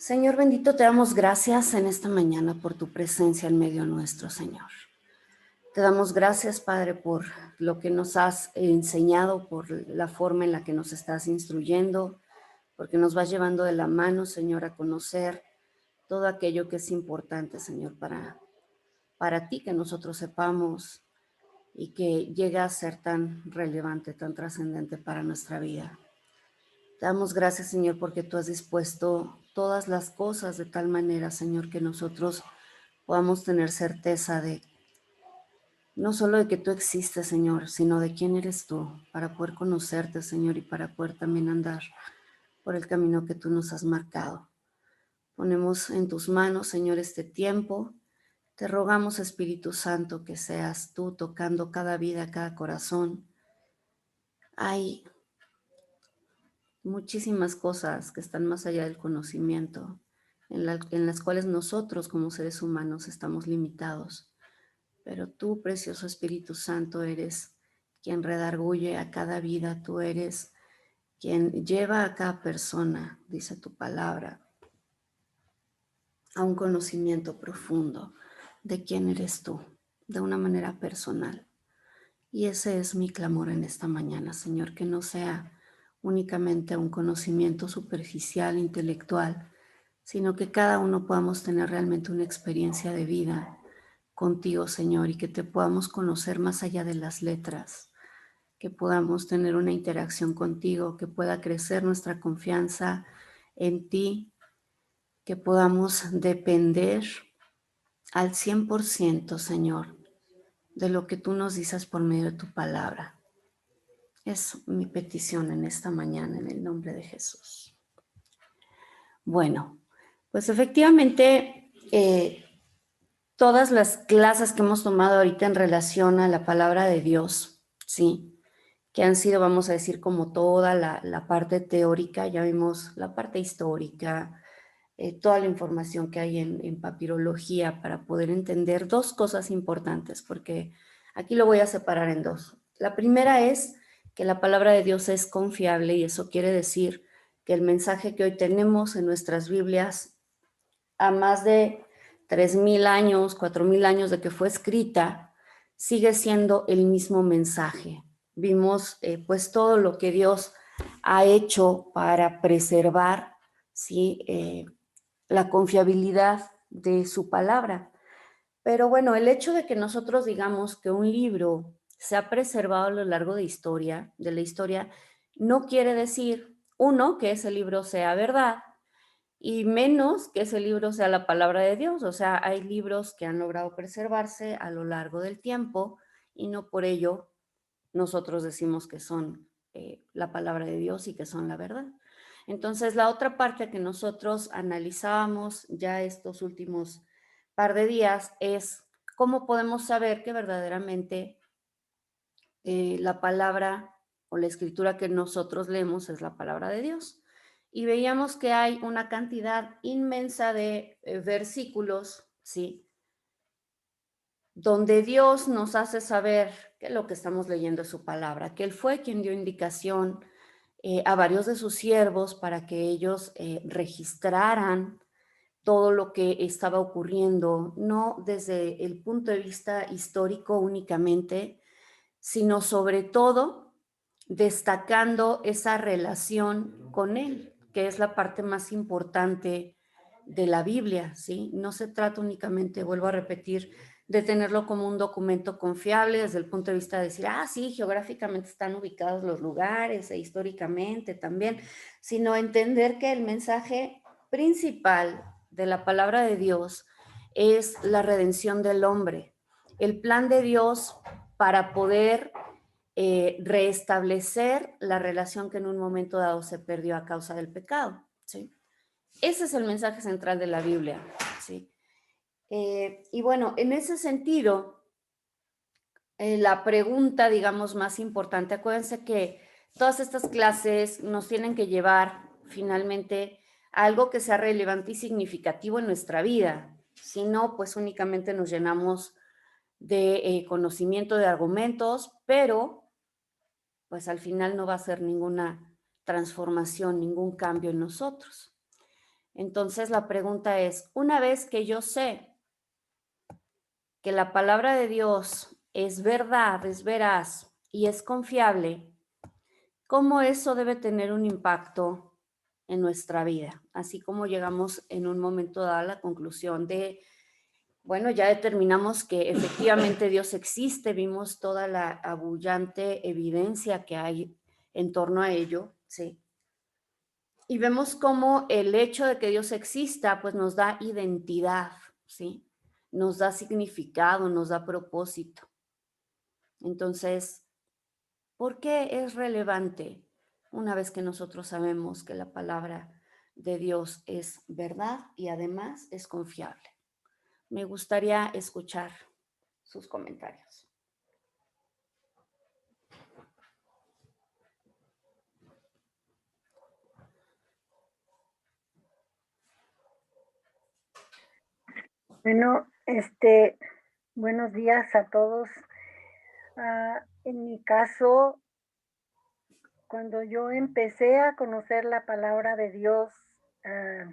Señor bendito, te damos gracias en esta mañana por tu presencia en medio nuestro, Señor. Te damos gracias, Padre, por lo que nos has enseñado, por la forma en la que nos estás instruyendo, porque nos vas llevando de la mano, Señor, a conocer todo aquello que es importante, Señor, para ti, que nosotros sepamos y que llegue a ser tan relevante, tan trascendente para nuestra vida. Te damos gracias, Señor, porque tú has dispuesto todas las cosas de tal manera, Señor, que nosotros podamos tener certeza de no solo de que tú existes, Señor, sino de quién eres tú, para poder conocerte, Señor, y para poder también andar por el camino que tú nos has marcado. Ponemos en tus manos, Señor, este tiempo. Te rogamos, Espíritu Santo, que seas tú tocando cada vida, cada corazón. Hay muchísimas cosas que están más allá del conocimiento, en las cuales nosotros como seres humanos estamos limitados. Pero tú, precioso Espíritu Santo, eres quien redarguye a cada vida, tú eres quien lleva a cada persona, dice tu palabra, a un conocimiento profundo de quién eres tú, de una manera personal. Y ese es mi clamor en esta mañana, Señor, que no sea únicamente un conocimiento superficial, intelectual, sino que cada uno podamos tener realmente una experiencia de vida contigo, Señor, y que te podamos conocer más allá de las letras, que podamos tener una interacción contigo, que pueda crecer nuestra confianza en ti, que podamos depender al 100%, Señor, de lo que tú nos dices por medio de tu palabra. Es mi petición en esta mañana, en el nombre de Jesús. Bueno, pues efectivamente, todas las clases que hemos tomado ahorita en relación a la palabra de Dios, ¿sí? Que han sido, vamos a decir, como toda la parte teórica, ya vimos la parte histórica, toda la información que hay en papirología para poder entender dos cosas importantes, porque aquí lo voy a separar en dos. La primera es que la palabra de Dios es confiable y eso quiere decir que el mensaje que hoy tenemos en nuestras Biblias, a más de 3,000 años, 4,000 años de que fue escrita, sigue siendo el mismo mensaje. Vimos pues todo lo que Dios ha hecho para preservar, ¿sí? La confiabilidad de su palabra. Pero bueno, el hecho de que nosotros digamos que un libro se ha preservado a lo largo de la historia, no quiere decir, uno, que ese libro sea verdad, y menos que ese libro sea la palabra de Dios. O sea, hay libros que han logrado preservarse a lo largo del tiempo y no por ello nosotros decimos que son la palabra de Dios y que son la verdad. Entonces, la otra parte que nosotros analizábamos ya estos últimos par de días es cómo podemos saber que verdaderamente la palabra o la escritura que nosotros leemos es la palabra de Dios. Y veíamos que hay una cantidad inmensa de versículos, ¿sí? Donde Dios nos hace saber que lo que estamos leyendo es su palabra, que Él fue quien dio indicación a varios de sus siervos para que ellos registraran todo lo que estaba ocurriendo, no desde el punto de vista histórico únicamente, sino sobre todo destacando esa relación con Él, que es la parte más importante de la Biblia, ¿sí? No se trata únicamente, vuelvo a repetir, de tenerlo como un documento confiable desde el punto de vista de decir, ah, sí, geográficamente están ubicados los lugares e históricamente también, sino entender que el mensaje principal de la palabra de Dios es la redención del hombre, el plan de Dios para poder restablecer la relación que en un momento dado se perdió a causa del pecado, ¿sí? Ese es el mensaje central de la Biblia, ¿sí? Y bueno, en ese sentido, la pregunta, digamos, más importante, acuérdense que todas estas clases nos tienen que llevar finalmente a algo que sea relevante y significativo en nuestra vida. Si no, pues únicamente nos llenamos de conocimiento de argumentos, pero pues al final no va a ser ninguna transformación, ningún cambio en nosotros. Entonces la pregunta es, una vez que yo sé que la palabra de Dios es verdad, es veraz y es confiable, ¿cómo eso debe tener un impacto en nuestra vida? Así como llegamos en un momento dado a la conclusión de, bueno, ya determinamos que efectivamente Dios existe, vimos toda la abullante evidencia que hay en torno a ello, ¿sí? Y vemos cómo el hecho de que Dios exista, pues nos da identidad, ¿sí? Nos da significado, nos da propósito. Entonces, ¿por qué es relevante una vez que nosotros sabemos que la palabra de Dios es verdad y además es confiable? Me gustaría escuchar sus comentarios. Bueno, buenos días a todos. En mi caso, cuando yo empecé a conocer la palabra de Dios, ah,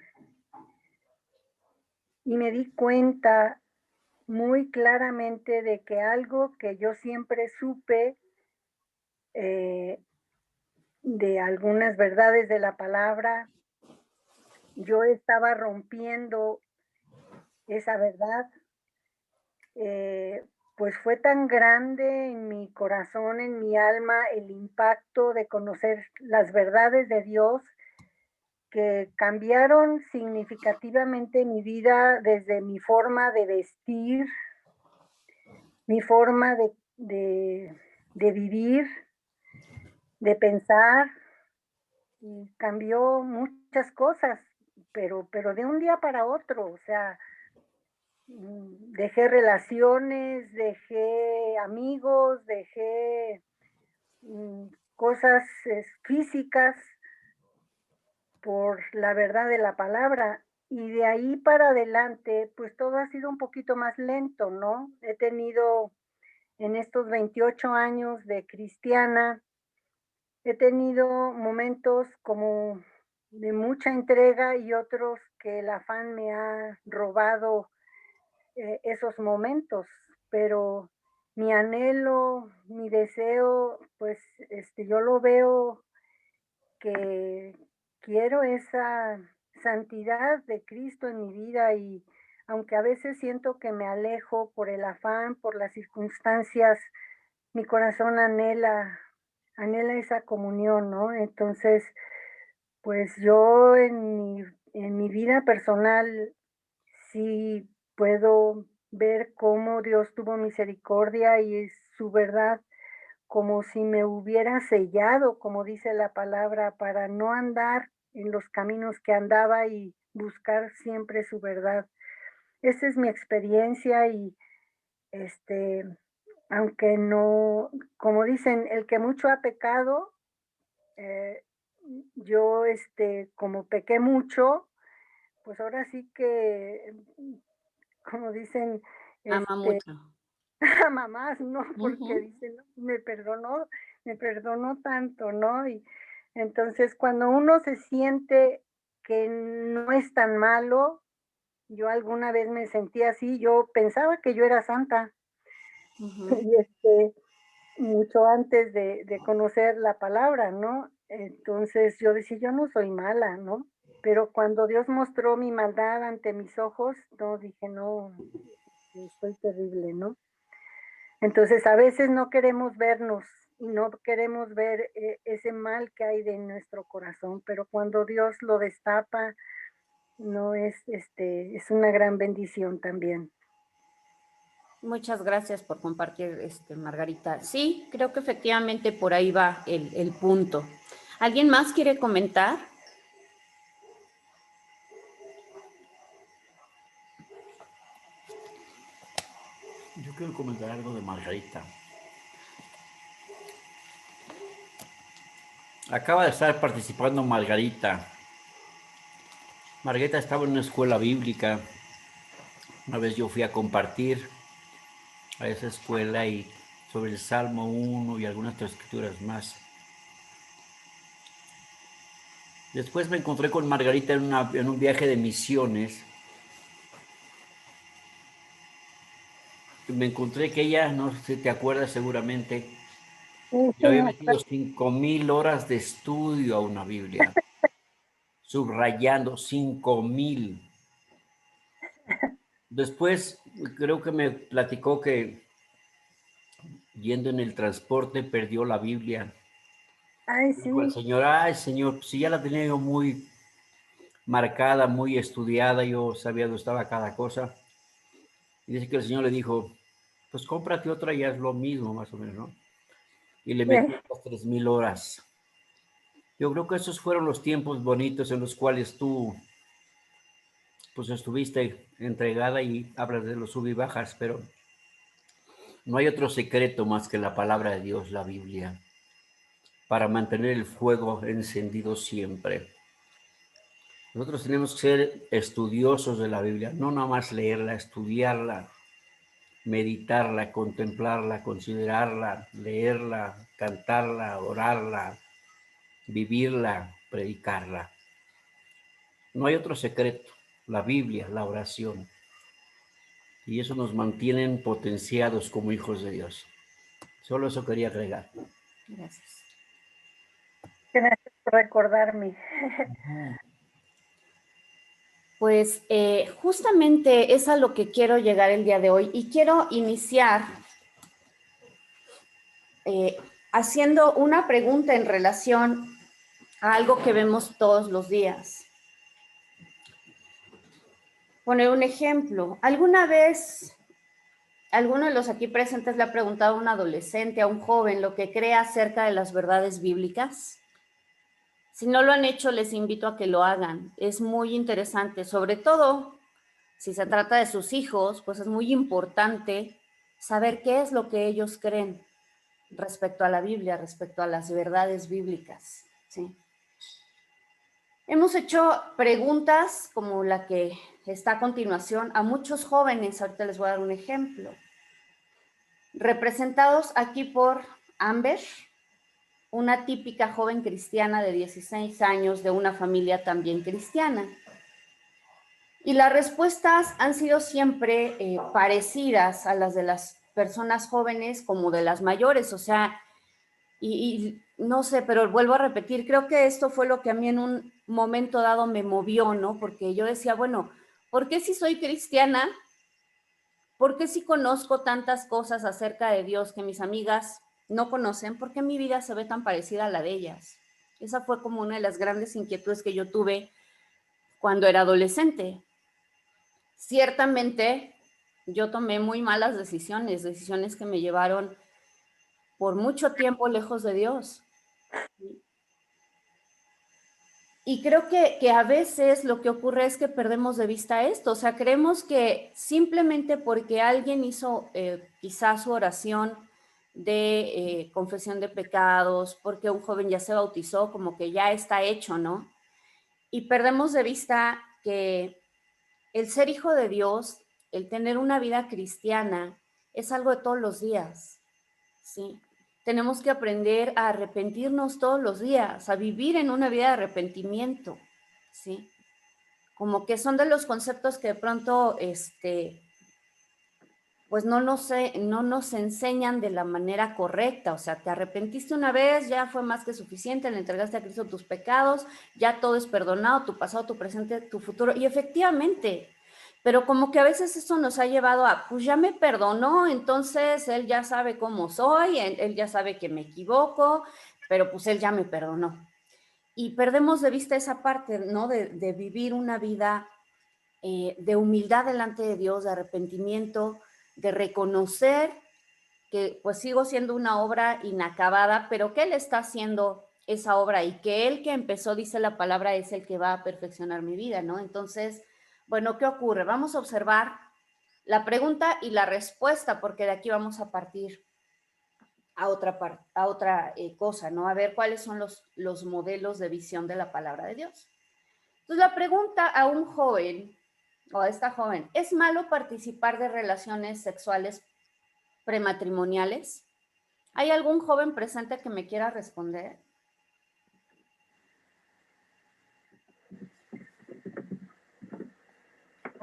y me di cuenta muy claramente de que algo que yo siempre supe, eh, de algunas verdades de la palabra, yo estaba rompiendo esa verdad. Pues fue tan grande en mi corazón, en mi alma, el impacto de conocer las verdades de Dios, que cambiaron significativamente mi vida desde mi forma de vestir, mi forma de vivir, de pensar, y cambió muchas cosas, pero de un día para otro, o sea, dejé relaciones, dejé amigos, dejé cosas físicas por la verdad de la palabra. Y de ahí para adelante, pues todo ha sido un poquito más lento, ¿no? He tenido en estos 28 años de cristiana, he tenido momentos como de mucha entrega y otros que el afán me ha robado esos momentos, pero mi anhelo, mi deseo, pues yo lo veo que quiero esa santidad de Cristo en mi vida, y aunque a veces siento que me alejo por el afán, por las circunstancias, mi corazón anhela esa comunión, ¿no? Entonces, pues yo en mi vida personal sí puedo ver cómo Dios tuvo misericordia y es su verdad, como si me hubiera sellado, como dice la palabra, para no andar en los caminos que andaba y buscar siempre su verdad. Esa es mi experiencia y, este, aunque no, como dicen, el que mucho ha pecado, eh, yo, como pequé mucho, pues ahora sí que, como dicen, Ama este, mucho. a mamás, ¿no? Porque Ujú. dicen: "No, me perdonó tanto", ¿no? Y entonces, cuando uno se siente que no es tan malo, yo alguna vez me sentí así, yo pensaba que yo era santa, Ujú. y, mucho antes de conocer la palabra, ¿no? Entonces, yo decía: "Yo no soy mala", ¿no? Pero cuando Dios mostró mi maldad ante mis ojos, no, dije: "No, estoy terrible", ¿no? Entonces, a veces no queremos vernos y no queremos ver ese mal que hay de nuestro corazón, pero cuando Dios lo destapa, no es, es una gran bendición también. Muchas gracias por compartir, Margarita. Sí, creo que efectivamente por ahí va el punto. ¿Alguien más quiere comentar? Yo quiero comentar algo de Margarita. Acaba de estar participando Margarita. Margarita estaba en una escuela bíblica. Una vez yo fui a compartir a esa escuela y sobre el Salmo 1 y algunas otras escrituras más. Después me encontré con Margarita en un viaje de misiones. Me encontré que ella, no sé si te acuerdas seguramente, Sí, yo sí, había me metido acuerdo. 5,000 horas de estudio a una Biblia, subrayando 5,000. Después creo que me platicó que yendo en el transporte perdió la Biblia. Ay, Dijo el sí, Señor, ay Señor, pues si ya la tenía yo muy marcada, muy estudiada, yo sabía dónde estaba cada cosa. Y dice que el Señor le dijo, pues cómprate otra y haz lo mismo, más o menos, ¿no? Y le metió sí, las 3,000 horas. Yo creo que esos fueron los tiempos bonitos en los cuales tú, pues estuviste entregada y hablas de los sub y bajas, pero no hay otro secreto más que la palabra de Dios, la Biblia, para mantener el fuego encendido siempre. Nosotros tenemos que ser estudiosos de la Biblia, no nada más leerla, estudiarla, meditarla, contemplarla, considerarla, leerla, cantarla, orarla, vivirla, predicarla. No hay otro secreto, la Biblia, la oración. Y eso nos mantiene potenciados como hijos de Dios. Solo eso quería agregar. Gracias. gracias por recordarme. Pues justamente es a lo que quiero llegar el día de hoy y quiero iniciar eh, haciendo una pregunta en relación a algo que vemos todos los días. Poner un ejemplo. ¿Alguna vez alguno de los aquí presentes le ha preguntado a un adolescente, a un joven, lo que cree acerca de las verdades bíblicas? Si no lo han hecho, les invito a que lo hagan. Es muy interesante, sobre todo si se trata de sus hijos, pues es muy importante saber qué es lo que ellos creen respecto a la Biblia, respecto a las verdades bíblicas, ¿sí? Hemos hecho preguntas como la que está a continuación a muchos jóvenes, ahorita les voy a dar un ejemplo, representados aquí por Amber, una típica joven cristiana de 16 años de una familia también cristiana. Y las respuestas han sido siempre parecidas a las de las personas jóvenes como de las mayores, o sea, y no sé, pero vuelvo a repetir, creo que esto fue lo que a mí en un momento dado me movió, ¿no? Porque yo decía, bueno, ¿por qué si soy cristiana? ¿Por qué si conozco tantas cosas acerca de Dios que mis amigas no conocen? ¿Por qué mi vida se ve tan parecida a la de ellas? Esa fue como una de las grandes inquietudes que yo tuve cuando era adolescente. Ciertamente, yo tomé muy malas decisiones, decisiones que me llevaron por mucho tiempo lejos de Dios. Y creo que a veces lo que ocurre es que perdemos de vista esto, o sea, creemos que simplemente porque alguien hizo quizás su oración de confesión de pecados, porque un joven ya se bautizó, como que ya está hecho, ¿no? Y perdemos de vista que el ser hijo de Dios, el tener una vida cristiana, es algo de todos los días, ¿sí? Tenemos que aprender a arrepentirnos todos los días, a vivir en una vida de arrepentimiento, ¿sí? Como que son de los conceptos que de pronto, pues no nos enseñan de la manera correcta, o sea, te arrepentiste una vez, ya fue más que suficiente, le entregaste a Cristo tus pecados, ya todo es perdonado, tu pasado, tu presente, tu futuro, y efectivamente, pero como que a veces eso nos ha llevado a, pues ya me perdonó, entonces él ya sabe cómo soy, él ya sabe que me equivoco, pero pues él ya me perdonó. Y perdemos de vista esa parte, ¿no? De vivir una vida de humildad delante de Dios, de arrepentimiento, de reconocer que pues sigo siendo una obra inacabada, pero que Él está haciendo esa obra y que Él que empezó, dice la palabra, es el que va a perfeccionar mi vida, ¿no? Entonces, bueno, ¿qué ocurre? Vamos a observar la pregunta y la respuesta, porque de aquí vamos a partir a otra cosa, ¿no? A ver cuáles son los modelos de visión de la palabra de Dios. Entonces, la pregunta a un joven o a esta joven, ¿es malo participar de relaciones sexuales prematrimoniales? ¿Hay algún joven presente que me quiera responder?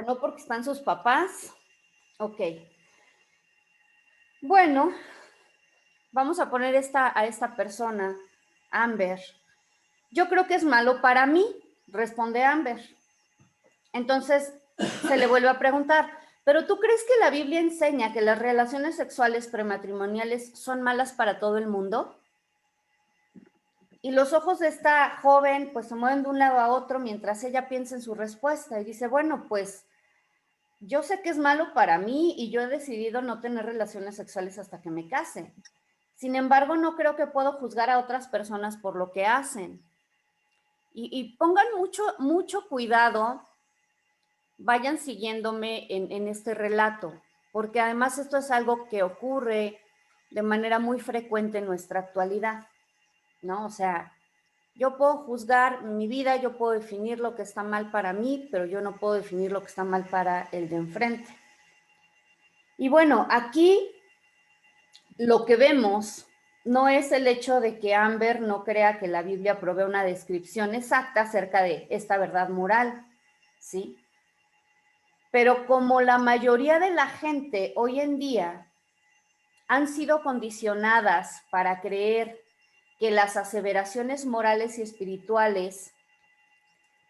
no porque están sus papás. Ok. Bueno, vamos a poner a esta persona, Amber. Yo creo que es malo para mí, responde Amber. Entonces se le vuelve a preguntar, ¿pero tú crees que la Biblia enseña que las relaciones sexuales prematrimoniales son malas para todo el mundo? Y los ojos de esta joven pues se mueven de un lado a otro mientras ella piensa en su respuesta y dice, bueno, pues yo sé que es malo para mí y yo he decidido no tener relaciones sexuales hasta que me case. Sin embargo, no creo que puedo juzgar a otras personas por lo que hacen. Y pongan mucho cuidado, vayan siguiéndome en este relato, porque además esto es algo que ocurre de manera muy frecuente en nuestra actualidad, ¿no? O sea, yo puedo juzgar mi vida, yo puedo definir lo que está mal para mí, pero yo no puedo definir lo que está mal para el de enfrente. Y bueno, aquí lo que vemos no es el hecho de que Amber no crea que la Biblia provee una descripción exacta acerca de esta verdad moral, ¿sí? Pero como la mayoría de la gente hoy en día han sido condicionadas para creer que las aseveraciones morales y espirituales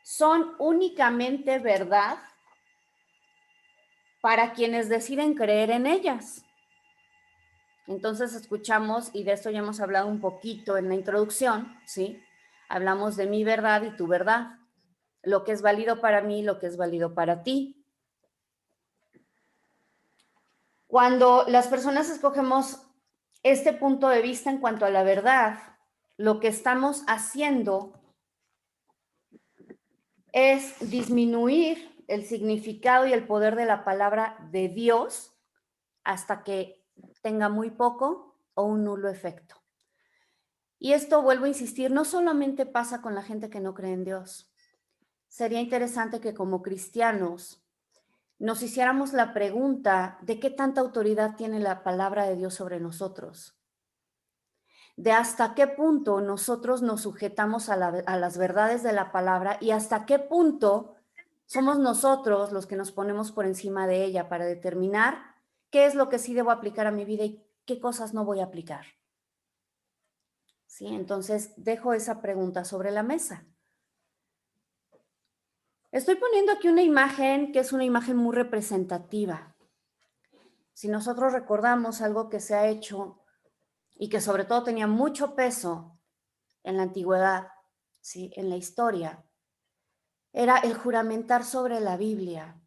son únicamente verdad para quienes deciden creer en ellas. Entonces escuchamos, y de esto ya hemos hablado un poquito en la introducción, ¿sí? Hablamos de mi verdad y tu verdad, lo que es válido para mí, lo que es válido para ti. Cuando las personas escogemos este punto de vista en cuanto a la verdad, lo que estamos haciendo es disminuir el significado y el poder de la palabra de Dios hasta que tenga muy poco o un nulo efecto. Y esto, vuelvo a insistir, no solamente pasa con la gente que no cree en Dios. Sería interesante que como cristianos nos hiciéramos la pregunta de qué tanta autoridad tiene la palabra de Dios sobre nosotros. De hasta qué punto nosotros nos sujetamos a las verdades de la palabra y hasta qué punto somos nosotros los que nos ponemos por encima de ella para determinar qué es lo que sí debo aplicar a mi vida y qué cosas no voy a aplicar. ¿Sí? Entonces, dejo esa pregunta sobre la mesa. Estoy poniendo aquí una imagen que es una imagen muy representativa. Si nosotros recordamos algo que se ha hecho y que sobre todo tenía mucho peso en la antigüedad, ¿sí? En la historia, era el juramentar sobre la Biblia.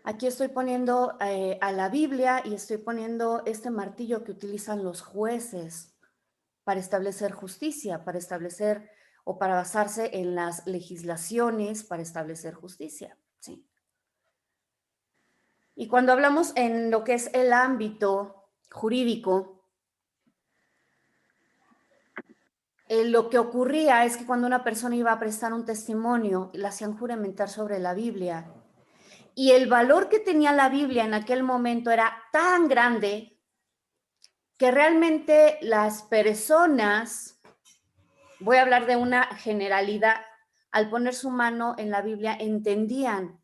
Aquí estoy poniendo a la Biblia y estoy poniendo este martillo que utilizan los jueces para establecer justicia, para establecer o para basarse en las legislaciones para establecer justicia, ¿sí? Y cuando hablamos en lo que es el ámbito jurídico, lo que ocurría es que cuando una persona iba a prestar un testimonio, la hacían juramentar sobre la Biblia. Y el valor que tenía la Biblia en aquel momento era tan grande que realmente las personas, voy a hablar de una generalidad, al poner su mano en la Biblia entendían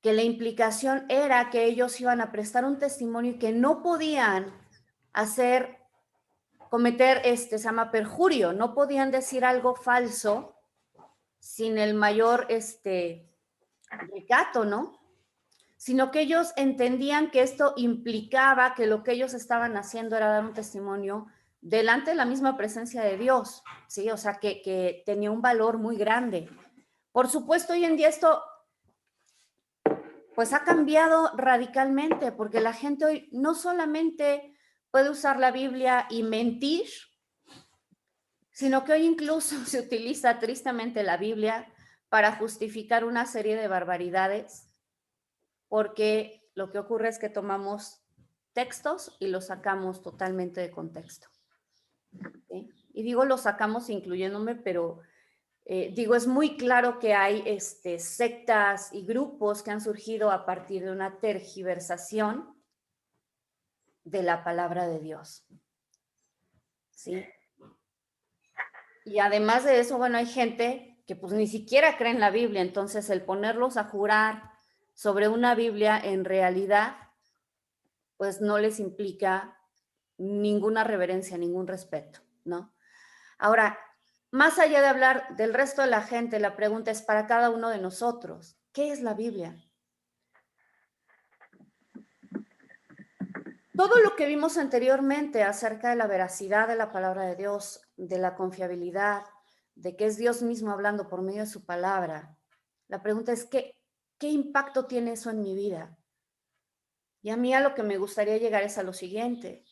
que la implicación era que ellos iban a prestar un testimonio y que no podían cometer se llama perjurio, no podían decir algo falso sin el mayor recato, ¿no? Sino que ellos entendían que esto implicaba que lo que ellos estaban haciendo era dar un testimonio delante de la misma presencia de Dios, ¿sí? O sea, que tenía un valor muy grande. Por supuesto, hoy en día esto pues ha cambiado radicalmente, porque la gente hoy no solamente puede usar la Biblia y mentir, sino que hoy incluso se utiliza tristemente la Biblia para justificar una serie de barbaridades, porque lo que ocurre es que tomamos textos y los sacamos totalmente de contexto. ¿Sí? Y digo los sacamos incluyéndome, pero digo, es muy claro que hay sectas y grupos que han surgido a partir de una tergiversación de la palabra de Dios. ¿Sí? Y además de eso, bueno, hay gente que pues ni siquiera cree en la Biblia, entonces el ponerlos a jurar sobre una Biblia en realidad, pues no les implica ninguna reverencia, ningún respeto, ¿no? Ahora, más allá de hablar del resto de la gente, la pregunta es para cada uno de nosotros, ¿qué es la Biblia? Todo lo que vimos anteriormente acerca de la veracidad de la palabra de Dios, de la confiabilidad, de que es Dios mismo hablando por medio de su palabra, la pregunta es, ¿qué impacto tiene eso en mi vida? Y a mí a lo que me gustaría llegar es a lo siguiente.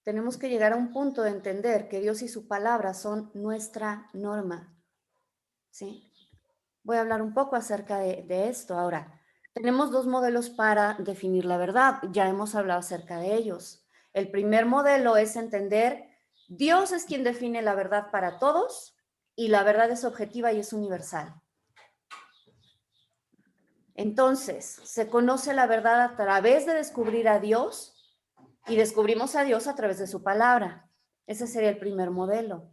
Tenemos que llegar a un punto de entender que Dios y su palabra son nuestra norma, ¿sí? Voy a hablar un poco acerca de esto ahora. Tenemos dos modelos para definir la verdad. Ya hemos hablado acerca de ellos. El primer modelo es entender, Dios es quien define la verdad para todos y la verdad es objetiva y es universal. Entonces, se conoce la verdad a través de descubrir a Dios y descubrimos a Dios a través de su palabra. Ese sería el primer modelo,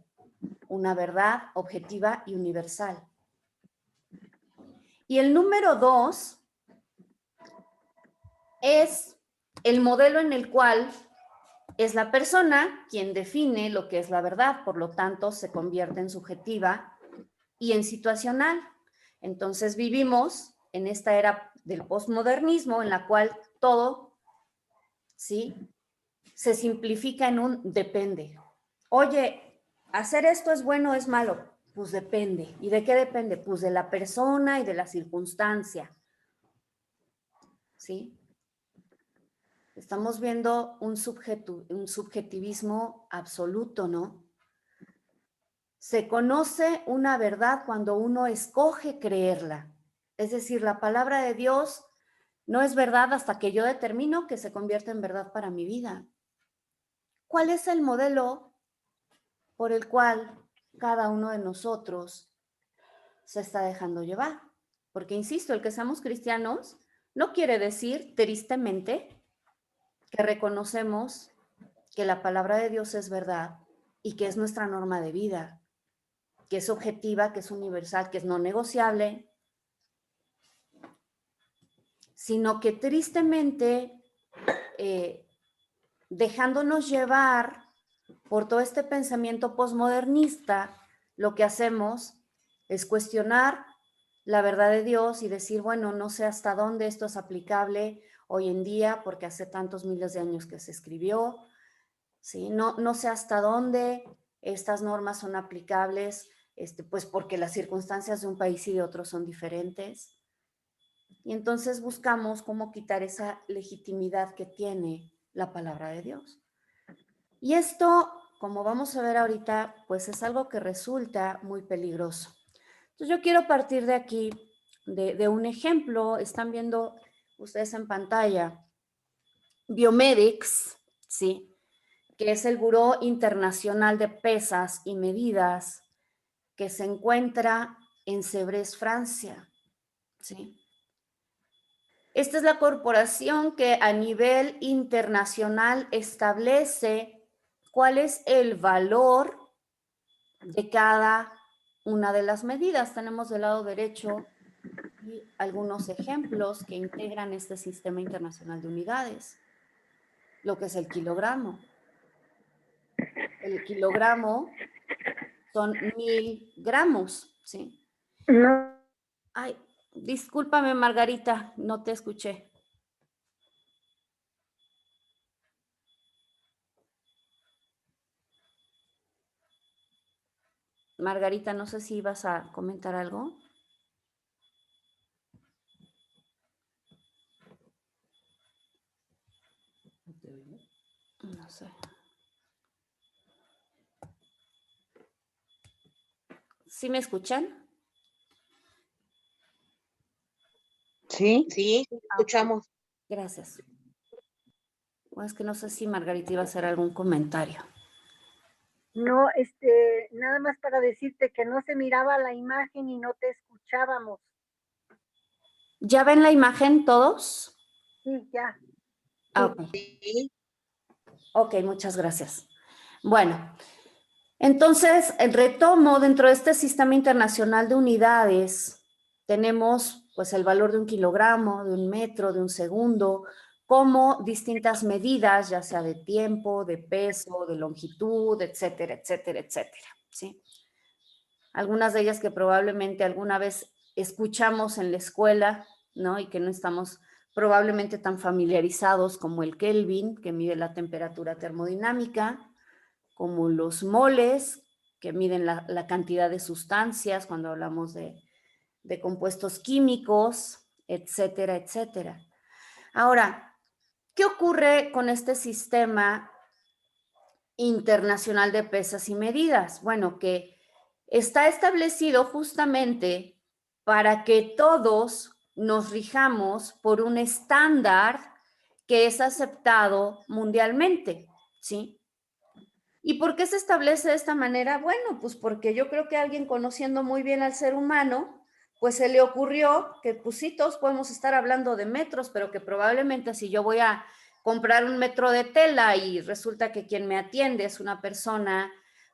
una verdad objetiva y universal. Y el número 2 es el modelo en el cual es la persona quien define lo que es la verdad, por lo tanto se convierte en subjetiva y en situacional. Entonces vivimos en esta era del posmodernismo en la cual todo, ¿sí?, se simplifica en un depende. Oye, ¿hacer esto es bueno o es malo? Pues depende. ¿Y de qué depende? Pues de la persona y de la circunstancia. ¿Sí? Estamos viendo un subjetivismo absoluto, ¿no? Se conoce una verdad cuando uno escoge creerla. Es decir, la palabra de Dios no es verdad hasta que yo determino que se convierte en verdad para mi vida. ¿Cuál es el modelo por el cual cada uno de nosotros se está dejando llevar? Porque, insisto, el que seamos cristianos no quiere decir, tristemente, que reconocemos que la palabra de Dios es verdad y que es nuestra norma de vida, que es objetiva, que es universal, que es no negociable, sino que tristemente, dejándonos llevar por todo este pensamiento posmodernista, lo que hacemos es cuestionar la verdad de Dios y decir, bueno, no sé hasta dónde esto es aplicable hoy en día, porque hace tantos miles de años que se escribió, ¿sí? No sé hasta dónde estas normas son aplicables, pues porque las circunstancias de un país y de otro son diferentes. Y entonces buscamos cómo quitar esa legitimidad que tiene la palabra de Dios. Y esto, como vamos a ver ahorita, pues es algo que resulta muy peligroso. Entonces yo quiero partir de aquí, de un ejemplo. Están viendo ustedes en pantalla Biomedics, ¿sí?, que es el Buró Internacional de Pesas y Medidas, que se encuentra en Sèvres, Francia, ¿sí? Esta es la corporación que a nivel internacional establece cuál es el valor de cada una de las medidas. Tenemos del lado derecho algunos ejemplos que integran este sistema internacional de unidades. Lo que es el kilogramo. El kilogramo son 1000 gramos, ¿sí? No, Ay, discúlpame, Margarita, no te escuché. Margarita, no sé si ibas a comentar algo. No sé. ¿Sí me escuchan? Sí, Sí, escuchamos. Gracias. Bueno, es que no sé si Margarita iba a hacer algún comentario. no, nada más para decirte que no se miraba la imagen y no te escuchábamos. ¿Ya ven la imagen todos? Sí, ya. Ah, ok. Sí. Ok, muchas gracias. Bueno, Entonces, retomo, dentro de este sistema internacional de unidades, tenemos pues el valor de 1 kilogramo, de 1 metro, de 1 segundo, como distintas medidas, ya sea de tiempo, de peso, de longitud, etcétera, etcétera, etcétera, ¿sí? Algunas de ellas que probablemente alguna vez escuchamos en la escuela, ¿no? Y que no estamos probablemente tan familiarizados, como el Kelvin, que mide la temperatura termodinámica, como los moles, que miden la cantidad de sustancias cuando hablamos de compuestos químicos, etcétera, etcétera. Ahora, ¿qué ocurre con este sistema internacional de pesas y medidas? Bueno, que está establecido justamente para que todos nos rijamos por un estándar que es aceptado mundialmente, ¿sí? ¿Y por qué se establece de esta manera? Bueno, pues porque yo creo que alguien, conociendo muy bien al ser humano, pues se le ocurrió que pues sí, todos podemos estar hablando de metros, pero que probablemente si yo voy a comprar 1 metro de tela y resulta que quien me atiende es una persona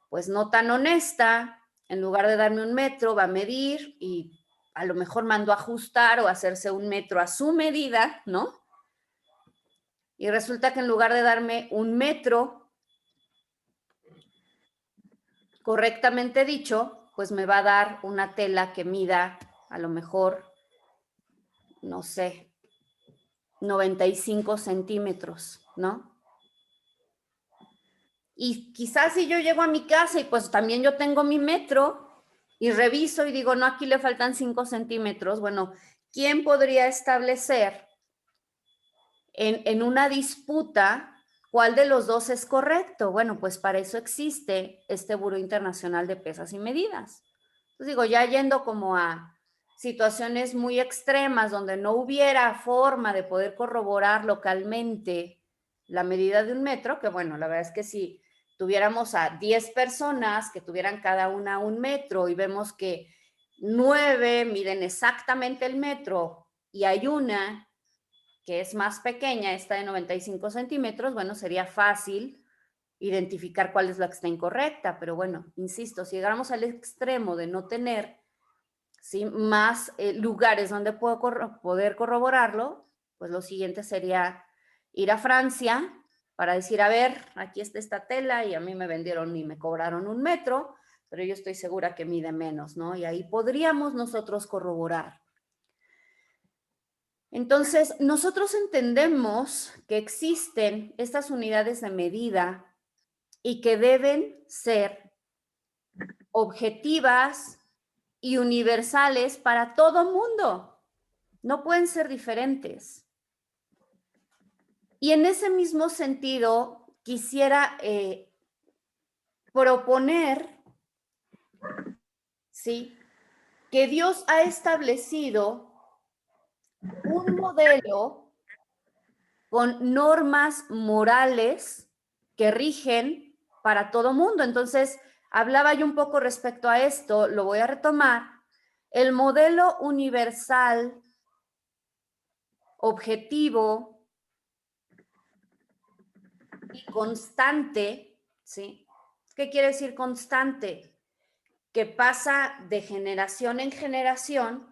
pues no tan honesta, en lugar de darme 1 metro va a medir y a lo mejor mandó a ajustar o hacerse 1 metro a su medida, ¿no? Y resulta que en lugar de darme 1 metro correctamente dicho, pues me va a dar una tela que mida a lo mejor, no sé, 95 centímetros, ¿no? Y quizás si yo llego a mi casa y pues también yo tengo mi metro y reviso y digo, no, aquí le faltan 5 centímetros, bueno, ¿quién podría establecer en una disputa cuál de los dos es correcto? Bueno, pues para eso existe este Buró Internacional de Pesas y Medidas. Entonces digo, ya yendo como a situaciones muy extremas donde no hubiera forma de poder corroborar localmente la medida de 1 metro, que bueno, la verdad es que si tuviéramos a 10 personas que tuvieran cada una 1 metro y vemos que 9 miden exactamente el metro y hay una que es más pequeña, esta de 95 centímetros, bueno, sería fácil identificar cuál es la que está incorrecta, pero bueno, insisto, si llegáramos al extremo de no tener, ¿sí?, más lugares donde poder corroborarlo, pues lo siguiente sería ir a Francia para decir, a ver, aquí está esta tela y a mí me vendieron y me cobraron 1 metro, pero yo estoy segura que mide menos, ¿no? Y ahí podríamos nosotros corroborar. Entonces, nosotros entendemos que existen estas unidades de medida y que deben ser objetivas y universales para todo mundo. No pueden ser diferentes. Y en ese mismo sentido, quisiera proponer, ¿sí?, que Dios ha establecido un modelo con normas morales que rigen para todo mundo. Entonces, hablaba yo un poco respecto a esto, lo voy a retomar. El modelo universal, objetivo y constante, ¿sí? ¿Qué quiere decir constante? Que pasa de generación en generación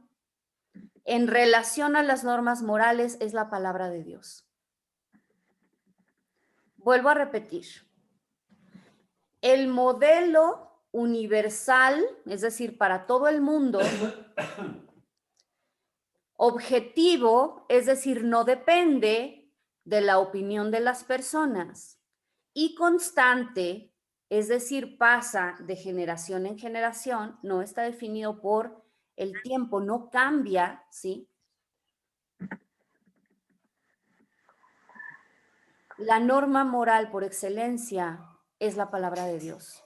en relación a las normas morales, es la palabra de Dios. Vuelvo a repetir. El modelo universal, es decir, para todo el mundo, objetivo, es decir, no depende de la opinión de las personas, y constante, es decir, pasa de generación en generación, no está definido por el tiempo, no cambia, ¿sí? La norma moral por excelencia es la palabra de Dios.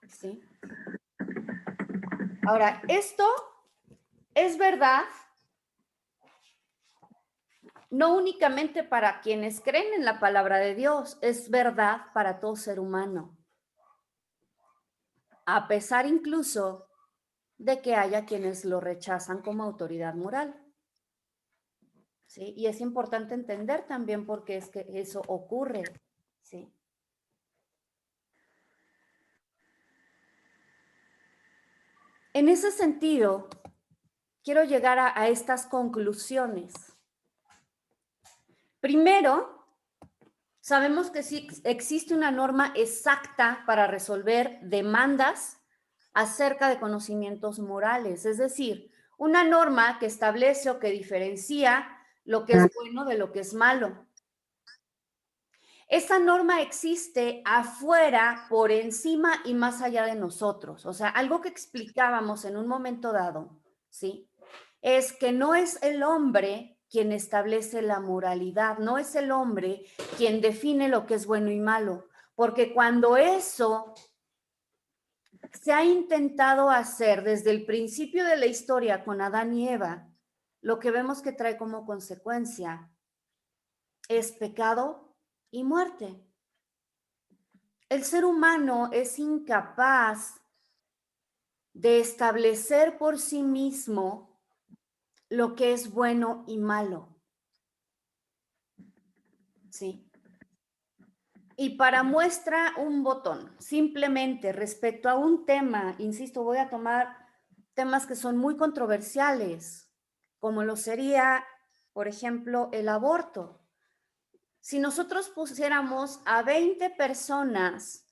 ¿Sí? Ahora, esto es verdad no únicamente para quienes creen en la palabra de Dios, es verdad para todo ser humano. A pesar incluso de que haya quienes lo rechazan como autoridad moral. ¿Sí? Y es importante entender también por qué es que eso ocurre. ¿Sí? En ese sentido, quiero llegar a estas conclusiones. Primero, sabemos que sí existe una norma exacta para resolver demandas acerca de conocimientos morales, es decir, una norma que establece o que diferencia lo que es bueno de lo que es malo. Esa norma existe afuera, por encima y más allá de nosotros. O sea, algo que explicábamos en un momento dado, ¿sí? Es que no es el hombre quien establece la moralidad, no es el hombre quien define lo que es bueno y malo, porque cuando eso se ha intentado hacer desde el principio de la historia con Adán y Eva, lo que vemos que trae como consecuencia es pecado y muerte. El ser humano es incapaz de establecer por sí mismo lo que es bueno y malo. ¿Sí? Y para muestra un botón, simplemente respecto a un tema, insisto, voy a tomar temas que son muy controversiales, como lo sería, por ejemplo, el aborto. Si nosotros pusiéramos a 20 personas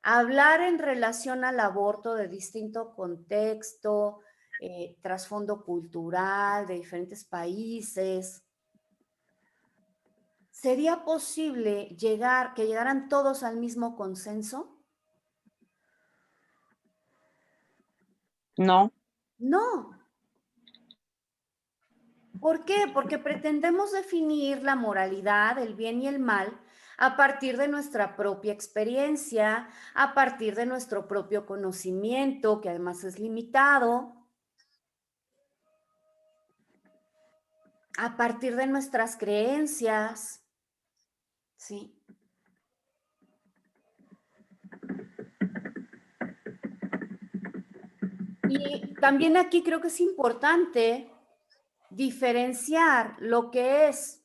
a hablar en relación al aborto de distinto contexto, trasfondo cultural, de diferentes países, ¿sería posible que llegaran todos al mismo consenso? No, No. ¿Por qué? Porque pretendemos definir la moralidad, el bien y el mal a partir de nuestra propia experiencia, a partir de nuestro propio conocimiento, que además es limitado, a partir de nuestras creencias, ¿sí? Y también aquí creo que es importante diferenciar lo que es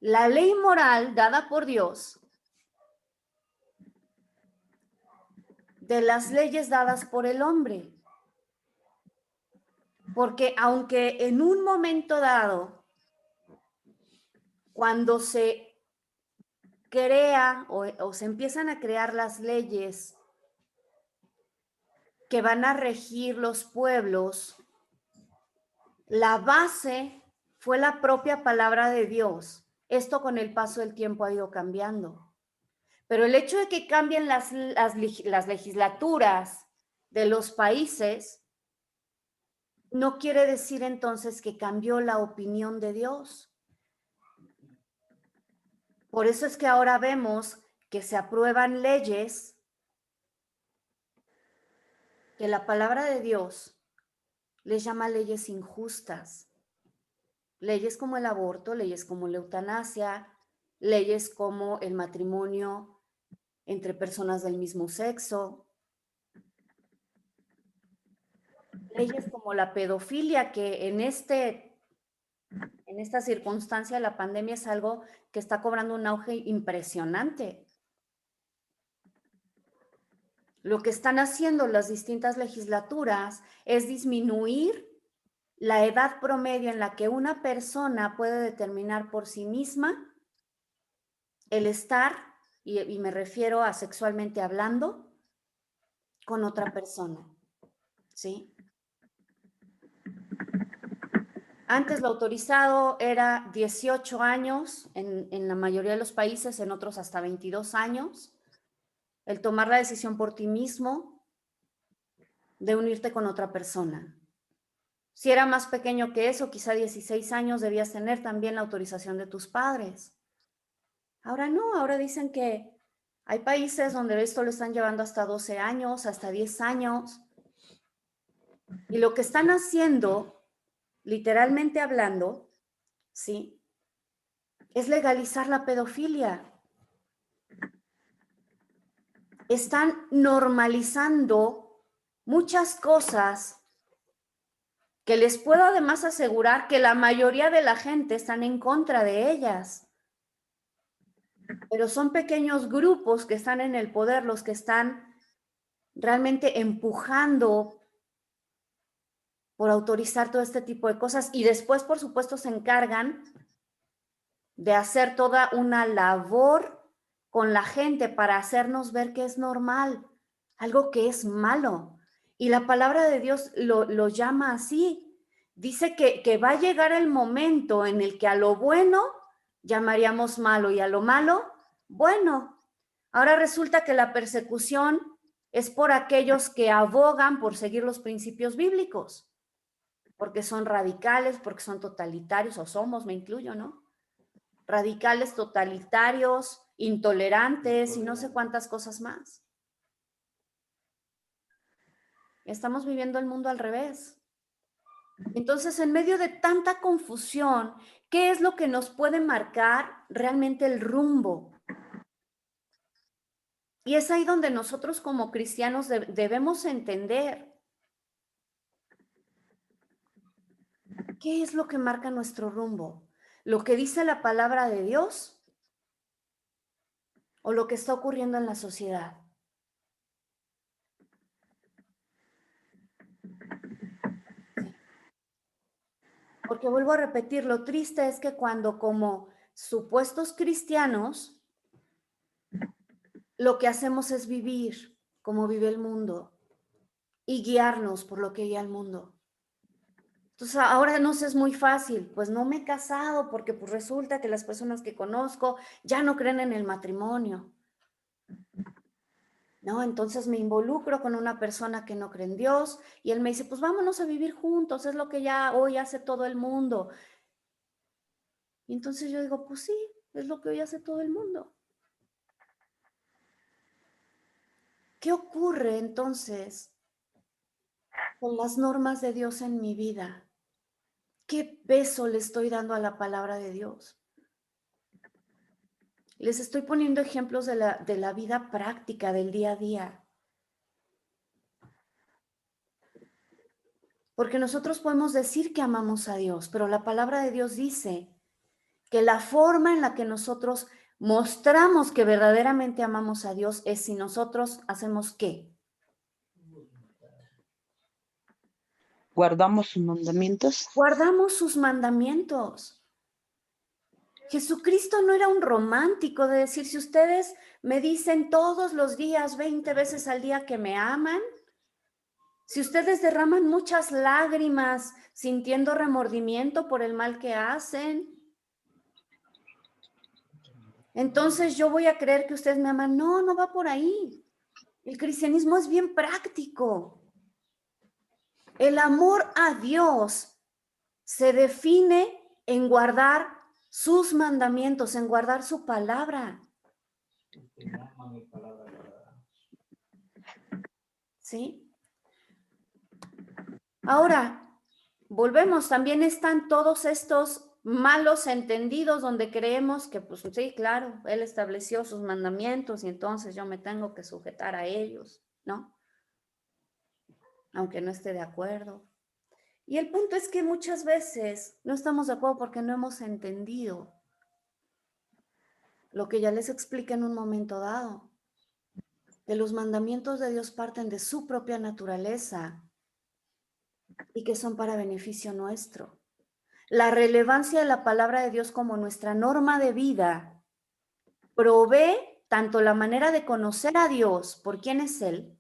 la ley moral dada por Dios de las leyes dadas por el hombre. Porque aunque en un momento dado, cuando se crea o se empiezan a crear las leyes que van a regir los pueblos, la base fue la propia palabra de Dios. Esto con el paso del tiempo ha ido cambiando. Pero el hecho de que cambien las legislaturas de los países no quiere decir entonces que cambió la opinión de Dios. Por eso es que ahora vemos que se aprueban leyes que la palabra de Dios les llama leyes injustas. Leyes como el aborto, leyes como la eutanasia, leyes como el matrimonio entre personas del mismo sexo, leyes como la pedofilia, que en esta circunstancia de la pandemia es algo que está cobrando un auge impresionante. Lo que están haciendo las distintas legislaturas es disminuir la edad promedio en la que una persona puede determinar por sí misma el estar, y me refiero a sexualmente hablando, con otra persona, ¿sí? Antes lo autorizado era 18 años en la mayoría de los países, en otros hasta 22 años, el tomar la decisión por ti mismo de unirte con otra persona. Si era más pequeño que eso, quizá 16 años, debías tener también la autorización de tus padres. Ahora no, ahora dicen que hay países donde esto lo están llevando hasta 12 años, hasta 10 años. Y lo que están haciendo, literalmente hablando, ¿sí?, es legalizar la pedofilia. Están normalizando muchas cosas que les puedo además asegurar que la mayoría de la gente están en contra de ellas. Pero son pequeños grupos que están en el poder los que están realmente empujando por autorizar todo este tipo de cosas y después, por supuesto, se encargan de hacer toda una labor con la gente para hacernos ver que es normal, algo que es malo. Y la palabra de Dios lo llama así. Dice que va a llegar el momento en el que a lo bueno llamaríamos malo y a lo malo, bueno. Ahora resulta que la persecución es por aquellos que abogan por seguir los principios bíblicos, porque son radicales, porque son totalitarios, o somos, me incluyo, ¿no? Radicales, totalitarios, intolerantes y no sé cuántas cosas más. Estamos viviendo el mundo al revés. Entonces, en medio de tanta confusión, ¿qué es lo que nos puede marcar realmente el rumbo? Y es ahí donde nosotros como cristianos debemos entender qué es lo que marca nuestro rumbo. ¿Lo que dice la palabra de Dios o lo que está ocurriendo en la sociedad? Porque vuelvo a repetir, lo triste es que cuando como supuestos cristianos, lo que hacemos es vivir como vive el mundo y guiarnos por lo que guía el mundo. Entonces ahora nos es muy fácil, pues no me he casado porque pues resulta que las personas que conozco ya no creen en el matrimonio. No, entonces me involucro con una persona que no cree en Dios y él me dice, pues vámonos a vivir juntos, es lo que ya hoy hace todo el mundo. Y entonces yo digo, pues sí, es lo que hoy hace todo el mundo. ¿Qué ocurre entonces con las normas de Dios en mi vida? ¿Qué peso le estoy dando a la palabra de Dios? Les estoy poniendo ejemplos de la vida práctica, del día a día. Porque nosotros podemos decir que amamos a Dios, pero la palabra de Dios dice que la forma en la que nosotros mostramos que verdaderamente amamos a Dios es si nosotros hacemos ¿qué? Guardamos sus mandamientos. Guardamos sus mandamientos. Jesucristo no era un romántico de decir, si ustedes me dicen todos los días, 20 veces al día que me aman, si ustedes derraman muchas lágrimas sintiendo remordimiento por el mal que hacen, entonces yo voy a creer que ustedes me aman. No, no va por ahí. El cristianismo es bien práctico. El amor a Dios se define en guardar sus mandamientos, en guardar su palabra. ¿Sí? Ahora, volvemos, también están todos estos malos entendidos donde creemos que, pues sí, claro, Él estableció sus mandamientos y entonces yo me tengo que sujetar a ellos, ¿no? Aunque no esté de acuerdo. Y el punto es que muchas veces no estamos de acuerdo porque no hemos entendido lo que ya les expliqué en un momento dado, que los mandamientos de Dios parten de su propia naturaleza y que son para beneficio nuestro. La relevancia de la palabra de Dios como nuestra norma de vida provee tanto la manera de conocer a Dios por quién es Él.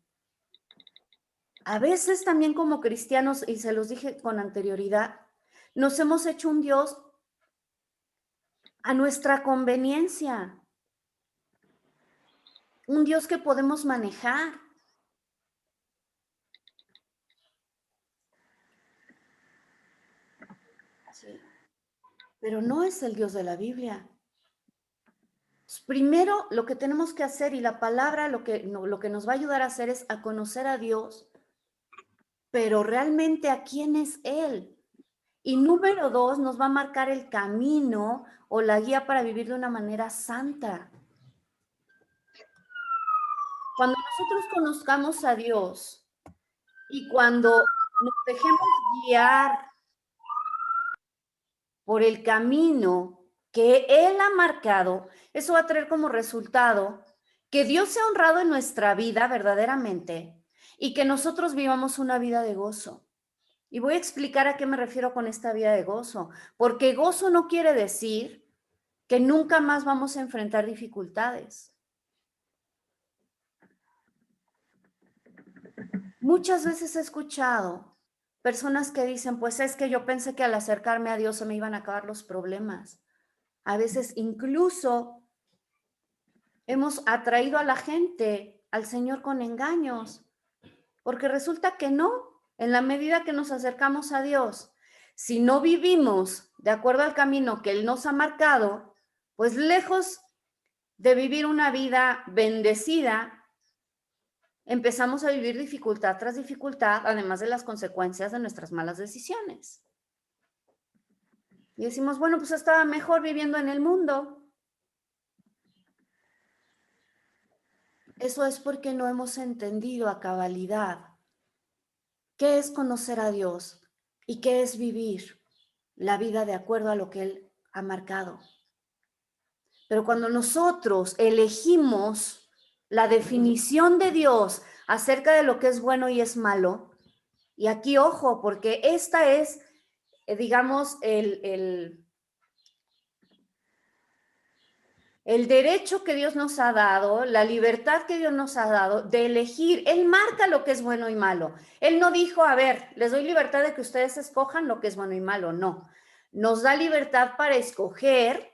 A veces también como cristianos, y se los dije con anterioridad, nos hemos hecho un Dios a nuestra conveniencia. Un Dios que podemos manejar. Sí. Pero no es el Dios de la Biblia. Primero, lo que tenemos que hacer, y la palabra lo que nos va a ayudar a hacer es a conocer a Dios, pero realmente a quién es Él. Y número 2, nos va a marcar el camino o la guía para vivir de una manera santa. Cuando nosotros conozcamos a Dios y cuando nos dejemos guiar por el camino que Él ha marcado, eso va a traer como resultado que Dios sea honrado en nuestra vida verdaderamente y que nosotros vivamos una vida de gozo. Y voy a explicar a qué me refiero con esta vida de gozo, porque gozo no quiere decir que nunca más vamos a enfrentar dificultades. Muchas veces he escuchado personas que dicen, pues es que yo pensé que al acercarme a Dios se me iban a acabar los problemas. A veces incluso hemos atraído a la gente al Señor con engaños, porque resulta que no. En la medida que nos acercamos a Dios, si no vivimos de acuerdo al camino que Él nos ha marcado, pues lejos de vivir una vida bendecida, empezamos a vivir dificultad tras dificultad, además de las consecuencias de nuestras malas decisiones. Y decimos, bueno, pues estaba mejor viviendo en el mundo. Eso es porque no hemos entendido a cabalidad qué es conocer a Dios y qué es vivir la vida de acuerdo a lo que Él ha marcado. Pero cuando nosotros elegimos la definición de Dios acerca de lo que es bueno y es malo, y aquí ojo, porque esta es, digamos, el derecho que Dios nos ha dado, la libertad que Dios nos ha dado de elegir. Él marca lo que es bueno y malo. Él no dijo, a ver, les doy libertad de que ustedes escojan lo que es bueno y malo. No, nos da libertad para escoger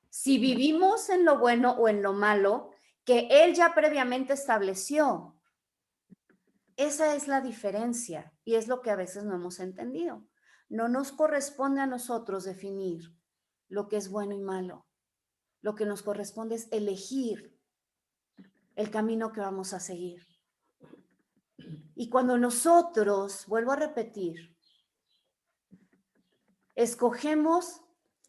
si vivimos en lo bueno o en lo malo que Él ya previamente estableció. Esa es la diferencia y es lo que a veces no hemos entendido. No nos corresponde a nosotros definir lo que es bueno y malo. Lo que nos corresponde es elegir el camino que vamos a seguir. Y cuando nosotros, vuelvo a repetir, escogemos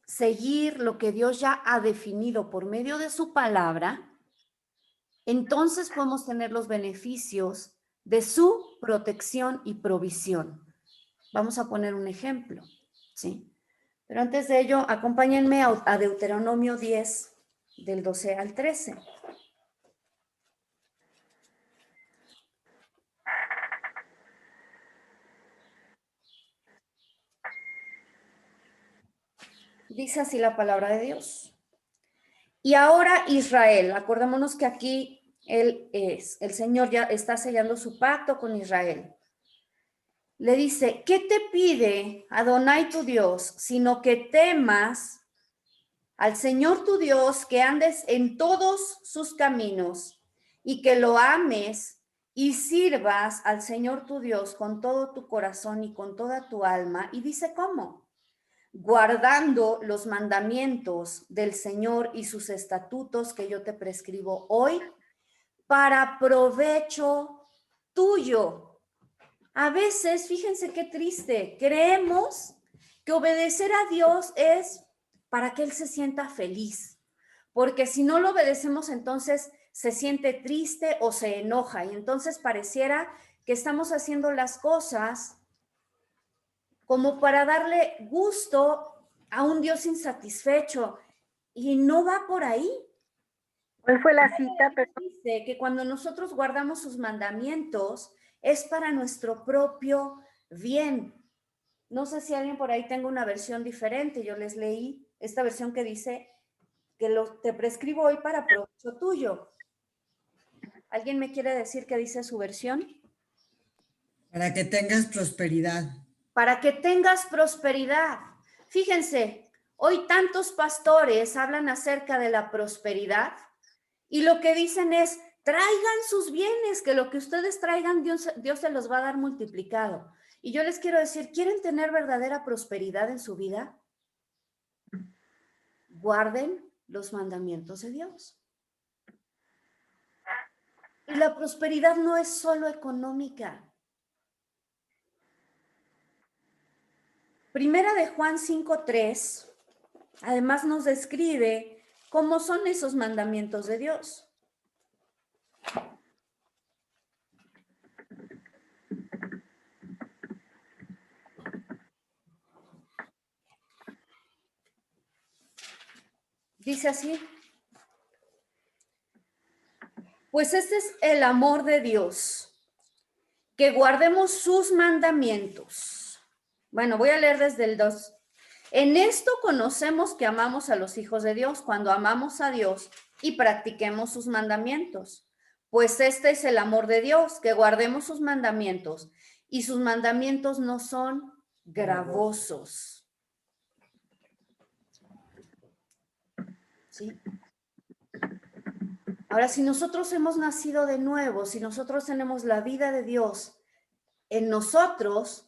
seguir lo que Dios ya ha definido por medio de su palabra, entonces podemos tener los beneficios de su protección y provisión. Vamos a poner un ejemplo, ¿sí? Pero antes de ello, acompáñenme a Deuteronomio 10, del 12 al 13. Dice así la palabra de Dios. Y ahora Israel, acordémonos que aquí el Señor ya está sellando su pacto con Israel. Le dice, ¿qué te pide Adonai tu Dios? Sino que temas al Señor tu Dios, que andes en todos sus caminos y que lo ames y sirvas al Señor tu Dios con todo tu corazón y con toda tu alma. Y dice, ¿cómo? Guardando los mandamientos del Señor y sus estatutos que yo te prescribo hoy para provecho tuyo. A veces, fíjense qué triste, creemos que obedecer a Dios es para que Él se sienta feliz, porque si no lo obedecemos, entonces se siente triste o se enoja y entonces pareciera que estamos haciendo las cosas como para darle gusto a un Dios insatisfecho y no va por ahí. ¿Cuál fue la cita? Dice que cuando nosotros guardamos sus mandamientos es para nuestro propio bien. No sé si alguien por ahí tenga una versión diferente. Yo les leí esta versión que dice que te prescribo hoy para provecho tuyo. ¿Alguien me quiere decir qué dice su versión? Para que tengas prosperidad. Para que tengas prosperidad. Fíjense, hoy tantos pastores hablan acerca de la prosperidad y lo que dicen es, traigan sus bienes, que lo que ustedes traigan, Dios se los va a dar multiplicado. Y yo les quiero decir, ¿quieren tener verdadera prosperidad en su vida? Guarden los mandamientos de Dios. Y la prosperidad no es solo económica. Primera de Juan 5:3, además nos describe cómo son esos mandamientos de Dios. Dice así, pues este es el amor de Dios, que guardemos sus mandamientos. Bueno, voy a leer desde el 2. En esto conocemos que amamos a los hijos de Dios, cuando amamos a Dios y practiquemos sus mandamientos. Pues este es el amor de Dios, que guardemos sus mandamientos, y sus mandamientos no son gravosos. ¿Sí? Ahora, si nosotros hemos nacido de nuevo, si nosotros tenemos la vida de Dios en nosotros,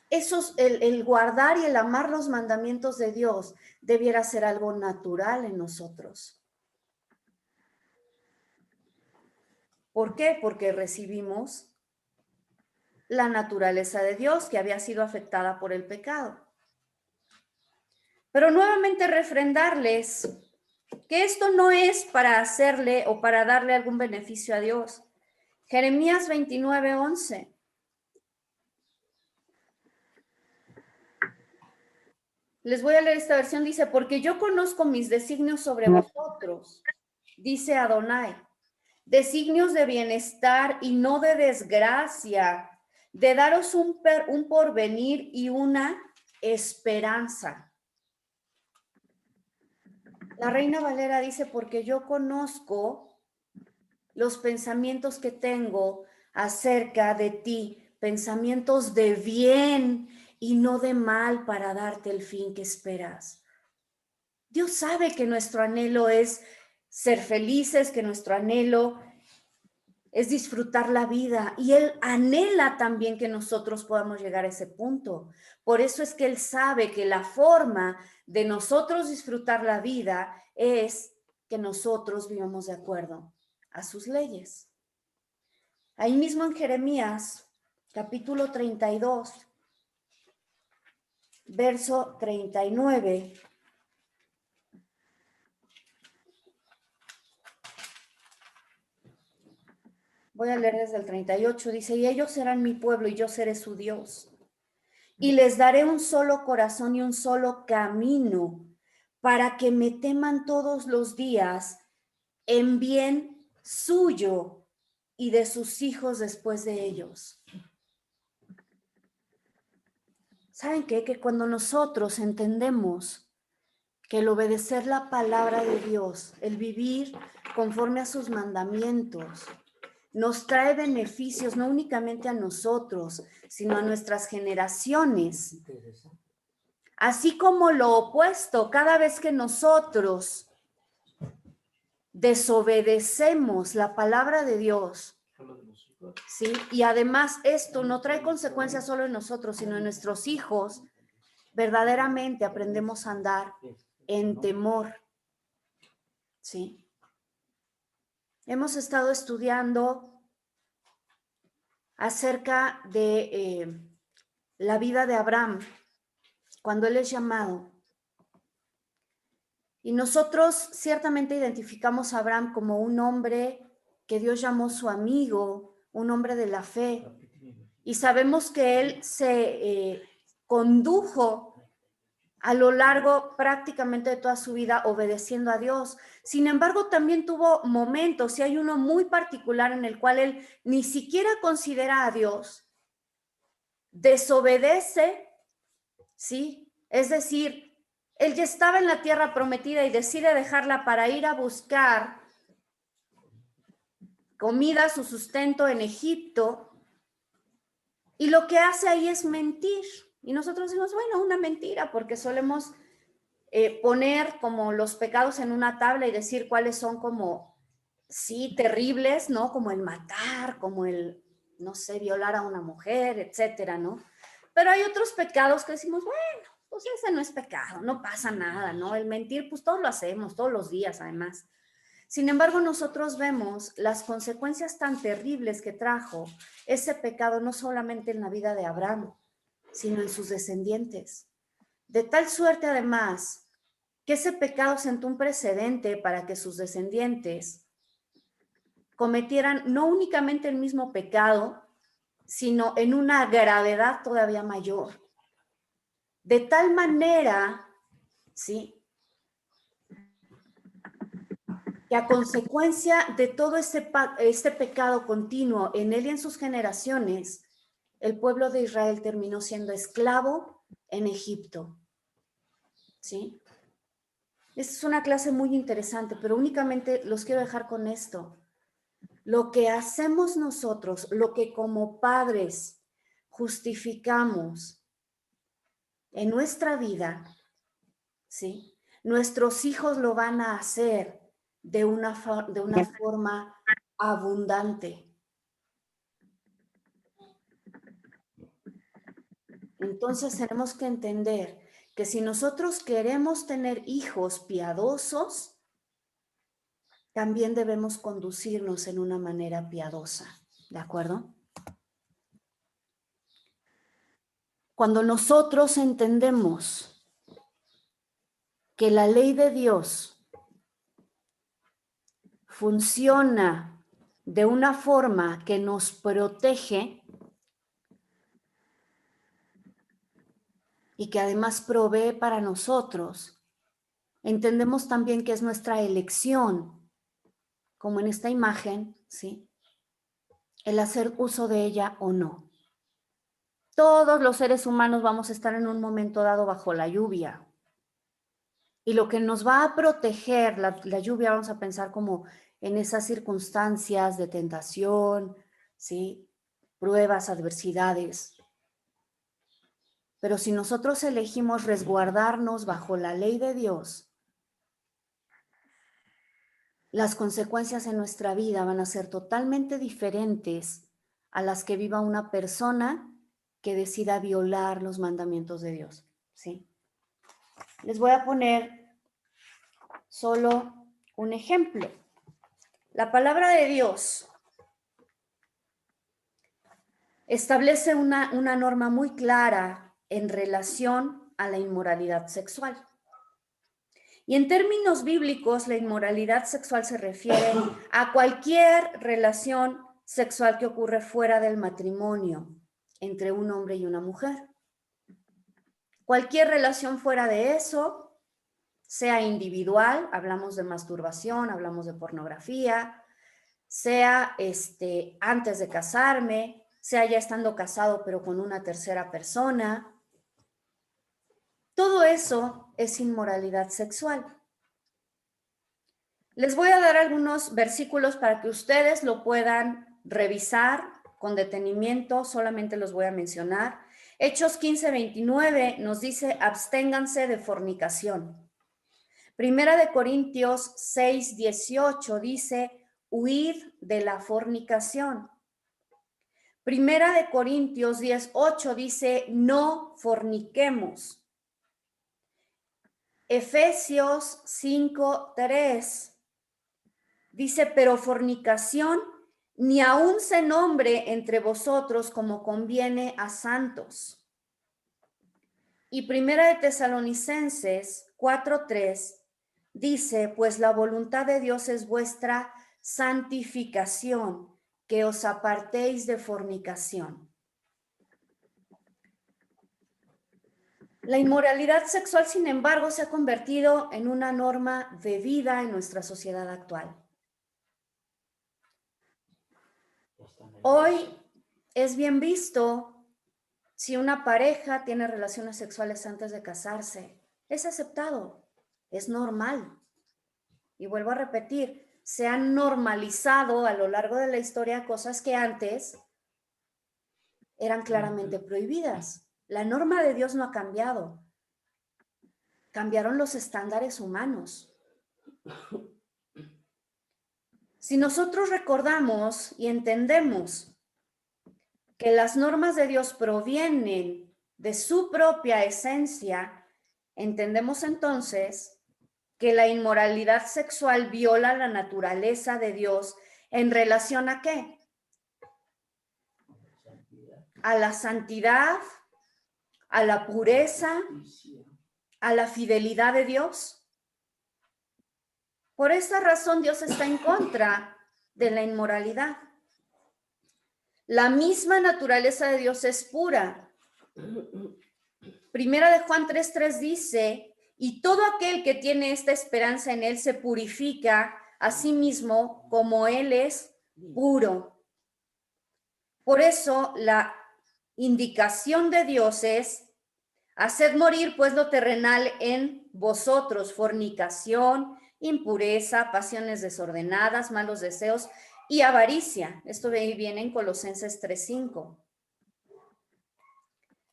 el guardar y el amar los mandamientos de Dios debiera ser algo natural en nosotros. ¿Por qué? Porque recibimos la naturaleza de Dios que había sido afectada por el pecado. Pero nuevamente refrendarles que esto no es para hacerle o para darle algún beneficio a Dios. Jeremías 29:11. Les voy a leer esta versión, dice, porque yo conozco mis designios sobre vosotros, dice Adonai, designios de bienestar y no de desgracia, de daros un porvenir y una esperanza. La Reina Valera dice, porque yo conozco los pensamientos que tengo acerca de ti, pensamientos de bien y no de mal para darte el fin que esperas. Dios sabe que nuestro anhelo es ser felices, que nuestro anhelo es disfrutar la vida y Él anhela también que nosotros podamos llegar a ese punto. Por eso es que Él sabe que la forma de nosotros disfrutar la vida es que nosotros vivamos de acuerdo a sus leyes. Ahí mismo en Jeremías, capítulo 32, verso 39. Voy a leer desde el 38, dice, y ellos serán mi pueblo y yo seré su Dios. Y les daré un solo corazón y un solo camino para que me teman todos los días en bien suyo y de sus hijos después de ellos. ¿Saben qué? Que cuando nosotros entendemos que el obedecer la palabra de Dios, el vivir conforme a sus mandamientos, nos trae beneficios no únicamente a nosotros, sino a nuestras generaciones. Así como lo opuesto, cada vez que nosotros desobedecemos la palabra de Dios, ¿sí? Y además esto no trae consecuencias solo en nosotros, sino en nuestros hijos, verdaderamente aprendemos a andar en temor, ¿sí? Hemos estado estudiando acerca de la vida de Abraham, cuando él es llamado. Y nosotros ciertamente identificamos a Abraham como un hombre que Dios llamó su amigo, un hombre de la fe. Y sabemos que él se condujo a lo largo prácticamente de toda su vida obedeciendo a Dios. Sin embargo, también tuvo momentos, y hay uno muy particular en el cual él ni siquiera considera a Dios, desobedece, ¿sí? Es decir, él ya estaba en la tierra prometida y decide dejarla para ir a buscar comida, su sustento en Egipto, y lo que hace ahí es mentir. Y nosotros decimos, bueno, una mentira, porque solemos poner como los pecados en una tabla y decir cuáles son como, sí, terribles, ¿no? Como el matar, como el, no sé, violar a una mujer, etcétera, ¿no? Pero hay otros pecados que decimos, bueno, pues ese no es pecado, no pasa nada, ¿no? El mentir, pues todos lo hacemos, todos los días además. Sin embargo, nosotros vemos las consecuencias tan terribles que trajo ese pecado, no solamente en la vida de Abraham, sino en sus descendientes. De tal suerte, además, que ese pecado sentó un precedente para que sus descendientes cometieran no únicamente el mismo pecado, sino en una gravedad todavía mayor. De tal manera, ¿sí?, que a consecuencia de todo este pecado continuo en él y en sus generaciones, el pueblo de Israel terminó siendo esclavo en Egipto. ¿Sí? Esta es una clase muy interesante, pero únicamente los quiero dejar con esto. Lo que hacemos nosotros, lo que como padres justificamos en nuestra vida, ¿sí? Nuestros hijos lo van a hacer de una forma abundante. Entonces tenemos que entender que si nosotros queremos tener hijos piadosos, también debemos conducirnos en una manera piadosa, ¿de acuerdo? Cuando nosotros entendemos que la ley de Dios funciona de una forma que nos protege y que además provee para nosotros, entendemos también que es nuestra elección, como en esta imagen, ¿sí? El hacer uso de ella o no. Todos los seres humanos vamos a estar en un momento dado bajo la lluvia. Y lo que nos va a proteger, la lluvia, vamos a pensar como en esas circunstancias de tentación, ¿sí? Pruebas, adversidades. Pero si nosotros elegimos resguardarnos bajo la ley de Dios, las consecuencias en nuestra vida van a ser totalmente diferentes a las que viva una persona que decida violar los mandamientos de Dios, ¿sí? Les voy a poner solo un ejemplo. La palabra de Dios establece una norma muy clara en relación a la inmoralidad sexual. Y en términos bíblicos, la inmoralidad sexual se refiere a cualquier relación sexual que ocurre fuera del matrimonio entre un hombre y una mujer. Cualquier relación fuera de eso, sea individual, hablamos de masturbación, hablamos de pornografía, sea antes de casarme, sea ya estando casado pero con una tercera persona. Todo eso es inmoralidad sexual. Les voy a dar algunos versículos para que ustedes lo puedan revisar con detenimiento, solamente los voy a mencionar. Hechos 15:29 nos dice, absténganse de fornicación. Primera de Corintios 6:18 dice, huid de la fornicación. Primera de Corintios 10:8 dice, no forniquemos. Efesios 5:3 dice, pero fornicación ni aun se nombre entre vosotros como conviene a santos. Y Primera de Tesalonicenses 4:3 dice, pues la voluntad de Dios es vuestra santificación, que os apartéis de fornicación. La inmoralidad sexual, sin embargo, se ha convertido en una norma de vida en nuestra sociedad actual. Hoy es bien visto si una pareja tiene relaciones sexuales antes de casarse. Es aceptado, es normal. Y vuelvo a repetir, se han normalizado a lo largo de la historia cosas que antes eran claramente prohibidas. La norma de Dios no ha cambiado. Cambiaron los estándares humanos. Si nosotros recordamos y entendemos que las normas de Dios provienen de su propia esencia, entendemos entonces que la inmoralidad sexual viola la naturaleza de Dios en relación a ¿qué? A la santidad, a la pureza, a la fidelidad de Dios. Por esa razón Dios está en contra de la inmoralidad. La misma naturaleza de Dios es pura. Primera de Juan 3:3 dice, y todo aquel que tiene esta esperanza en él se purifica a sí mismo como él es puro. Por eso la indicación de Dios es: haced morir pues lo terrenal en vosotros, fornicación, impureza, pasiones desordenadas, malos deseos y avaricia. Esto viene en Colosenses 3:5.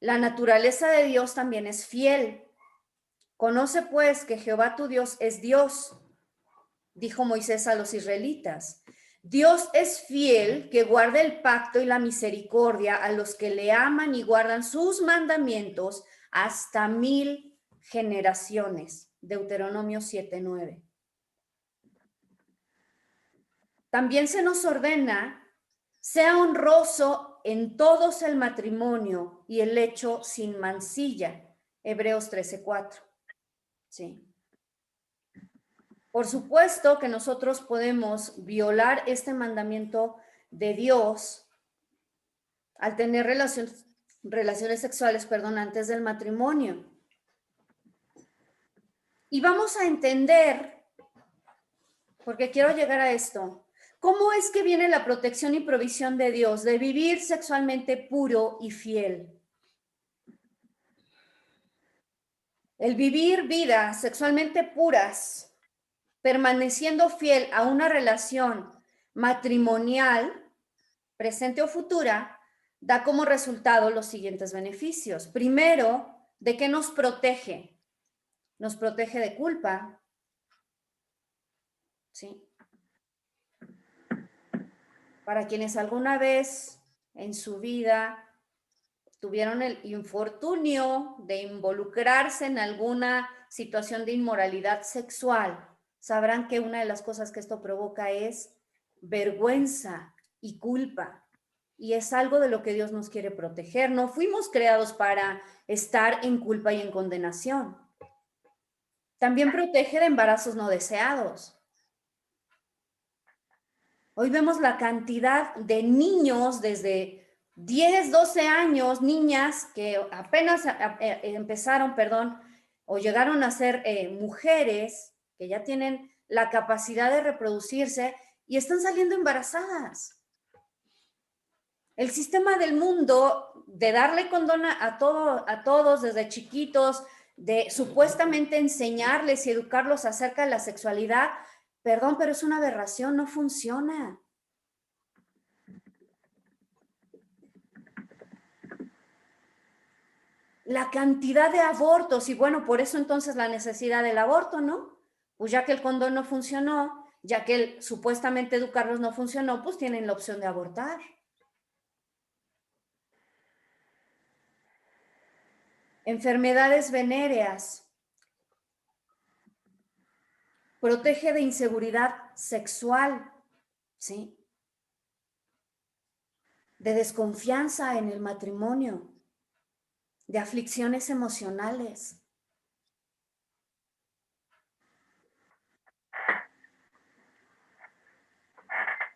La naturaleza de Dios también es fiel. Conoce pues que Jehová tu Dios es Dios, dijo Moisés a los israelitas. Dios es fiel, que guarda el pacto y la misericordia a los que le aman y guardan sus mandamientos hasta 1000 generaciones. Deuteronomio 7:9. También se nos ordena: sea honroso en todos el matrimonio y el lecho sin mancilla. Hebreos 13:4. Sí. Por supuesto que nosotros podemos violar este mandamiento de Dios al tener relaciones sexuales, antes del matrimonio. Y vamos a entender, porque quiero llegar a esto, ¿cómo es que viene la protección y provisión de Dios de vivir sexualmente puro y fiel? El vivir vidas sexualmente puras, permaneciendo fiel a una relación matrimonial, presente o futura, da como resultado los siguientes beneficios. Primero, ¿de qué nos protege? Nos protege de culpa. ¿Sí? Para quienes alguna vez en su vida tuvieron el infortunio de involucrarse en alguna situación de inmoralidad sexual, sabrán que una de las cosas que esto provoca es vergüenza y culpa. Y es algo de lo que Dios nos quiere proteger. No fuimos creados para estar en culpa y en condenación. También protege de embarazos no deseados. Hoy vemos la cantidad de niños desde 10, 12 años, niñas que apenas empezaron, o llegaron a ser mujeres que ya tienen la capacidad de reproducirse y están saliendo embarazadas. El sistema del mundo de darle condón a todos desde chiquitos, de supuestamente enseñarles y educarlos acerca de la sexualidad, pero es una aberración, no funciona. La cantidad de abortos, y bueno, por eso entonces la necesidad del aborto, ¿no? Pues ya que el condón no funcionó, ya que el supuestamente educarlos no funcionó, pues tienen la opción de abortar. Enfermedades venéreas. Protege de inseguridad sexual, ¿sí? De desconfianza en el matrimonio, de aflicciones emocionales.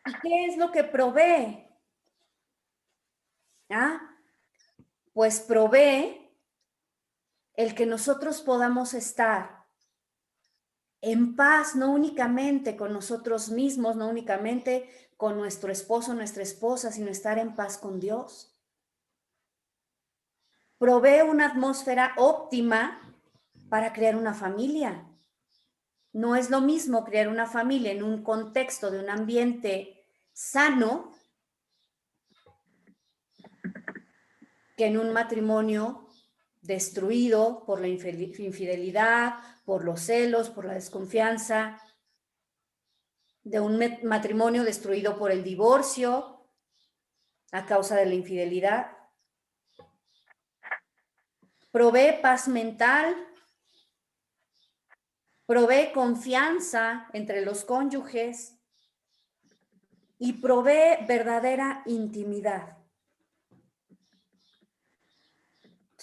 ¿Y qué es lo que provee? Pues provee el que nosotros podamos estar en paz, no únicamente con nosotros mismos, no únicamente con nuestro esposo, nuestra esposa, sino estar en paz con Dios. Provee una atmósfera óptima para crear una familia. No es lo mismo crear una familia en un contexto de un ambiente sano que en un matrimonio destruido por la infidelidad, por los celos, por la desconfianza, de un matrimonio destruido por el divorcio a causa de la infidelidad. Provee paz mental, provee confianza entre los cónyuges y provee verdadera intimidad.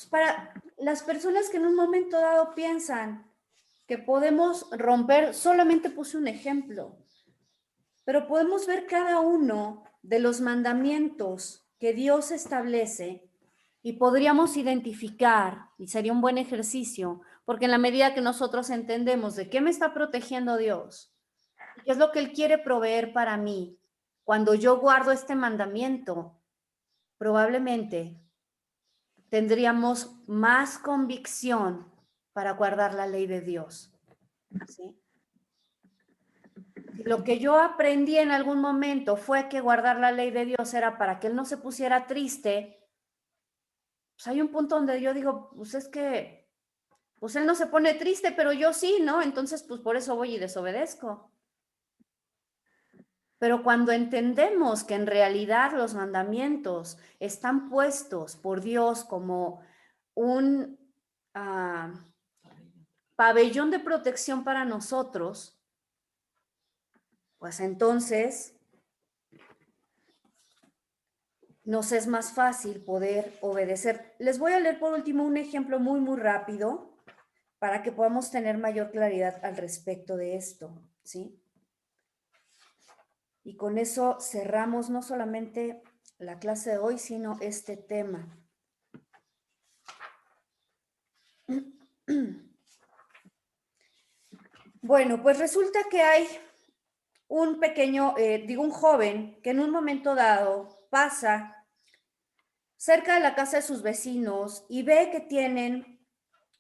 Para las personas que en un momento dado piensan que podemos romper, solamente puse un ejemplo, pero podemos ver cada uno de los mandamientos que Dios establece y podríamos identificar, y sería un buen ejercicio, porque en la medida que nosotros entendemos de qué me está protegiendo Dios, qué es lo que Él quiere proveer para mí, cuando yo guardo este mandamiento, probablemente tendríamos más convicción para guardar la ley de Dios. ¿Sí? Si lo que yo aprendí en algún momento fue que guardar la ley de Dios era para que Él no se pusiera triste, pues hay un punto donde yo digo, pues es que, pues Él no se pone triste, pero yo sí, ¿no? Entonces, pues por eso voy y desobedezco. Pero cuando entendemos que en realidad los mandamientos están puestos por Dios como un pabellón de protección para nosotros, pues entonces nos es más fácil poder obedecer. Les voy a leer por último un ejemplo muy, muy rápido para que podamos tener mayor claridad al respecto de esto, ¿sí? Y con eso cerramos no solamente la clase de hoy, sino este tema. Bueno, pues resulta que hay un pequeño, un joven que en un momento dado pasa cerca de la casa de sus vecinos y ve que tienen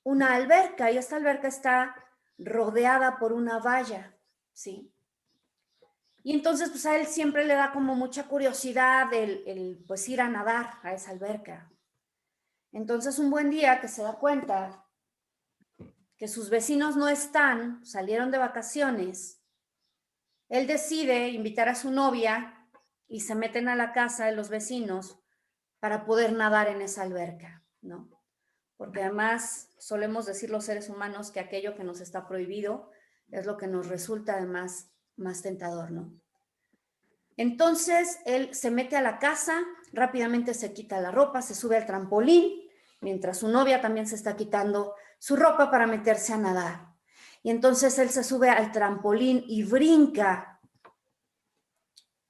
una alberca y esta alberca está rodeada por una valla, ¿sí? Y entonces pues a él siempre le da como mucha curiosidad el pues ir a nadar a esa alberca. Entonces un buen día que se da cuenta que sus vecinos no están, salieron de vacaciones, él decide invitar a su novia y se meten a la casa de los vecinos para poder nadar en esa alberca, ¿no? Porque además solemos decir los seres humanos que aquello que nos está prohibido es lo que nos resulta además más tentador, ¿no? Entonces él se mete a la casa, rápidamente se quita la ropa, se sube al trampolín, mientras su novia también se está quitando su ropa para meterse a nadar. Y entonces él se sube al trampolín y brinca,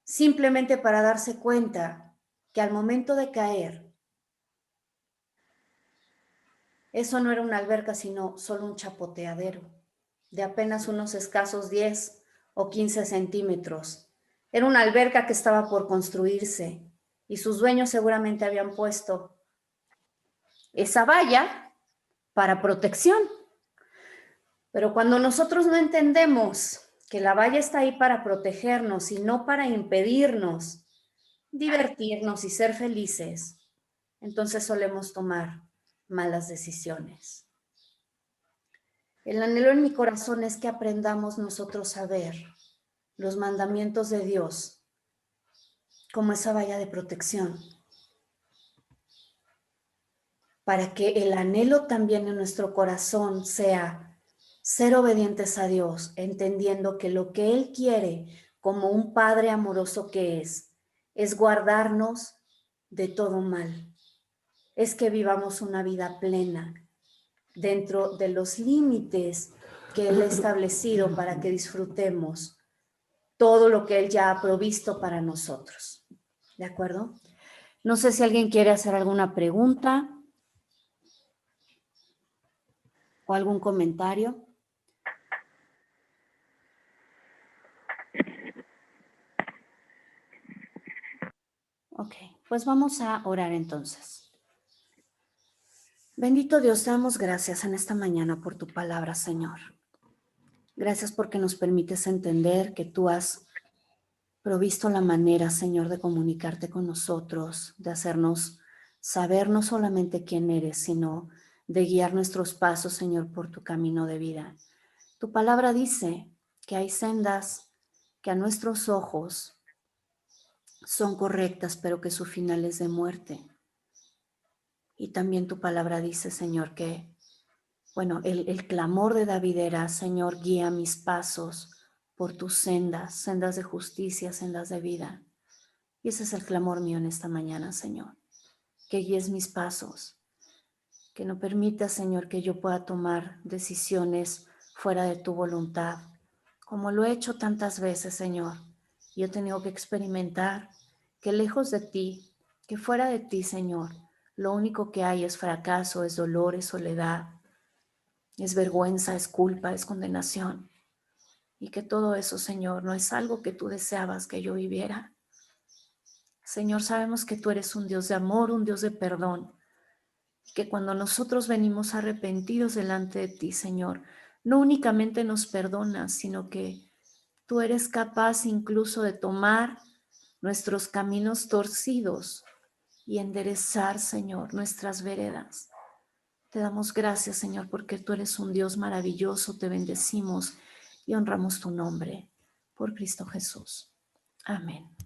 simplemente para darse cuenta que al momento de caer, eso no era una alberca, sino solo un chapoteadero de apenas unos escasos 10 o 15 centímetros. Era una alberca que estaba por construirse y sus dueños seguramente habían puesto esa valla para protección. Pero cuando nosotros no entendemos que la valla está ahí para protegernos y no para impedirnos divertirnos y ser felices, entonces solemos tomar malas decisiones. El anhelo en mi corazón es que aprendamos nosotros a ver los mandamientos de Dios como esa valla de protección, para que el anhelo también en nuestro corazón sea ser obedientes a Dios, entendiendo que lo que Él quiere como un Padre amoroso que es guardarnos de todo mal, es que vivamos una vida plena dentro de los límites que Él ha establecido para que disfrutemos todo lo que Él ya ha provisto para nosotros. ¿De acuerdo? No sé si alguien quiere hacer alguna pregunta o algún comentario. Ok, pues vamos a orar entonces. Bendito Dios, te damos gracias en esta mañana por tu palabra, Señor. Gracias porque nos permites entender que tú has provisto la manera, Señor, de comunicarte con nosotros, de hacernos saber no solamente quién eres, sino de guiar nuestros pasos, Señor, por tu camino de vida. Tu palabra dice que hay sendas que a nuestros ojos son correctas, pero que su final es de muerte. Y también tu palabra dice, Señor, que, bueno, el clamor de David era, Señor, guía mis pasos por tus sendas, sendas de justicia, sendas de vida. Y ese es el clamor mío en esta mañana, Señor, que guíes mis pasos, que no permitas, Señor, que yo pueda tomar decisiones fuera de tu voluntad, como lo he hecho tantas veces, Señor. Yo he tenido que experimentar que lejos de ti, que fuera de ti, Señor, lo único que hay es fracaso, es dolor, es soledad, es vergüenza, es culpa, es condenación. Y que todo eso, Señor, no es algo que tú deseabas que yo viviera. Señor, sabemos que tú eres un Dios de amor, un Dios de perdón, que cuando nosotros venimos arrepentidos delante de ti, Señor, no únicamente nos perdonas, sino que tú eres capaz incluso de tomar nuestros caminos torcidos y enderezar, Señor, nuestras veredas. Te damos gracias, Señor, porque tú eres un Dios maravilloso, te bendecimos y honramos tu nombre por Cristo Jesús. Amén.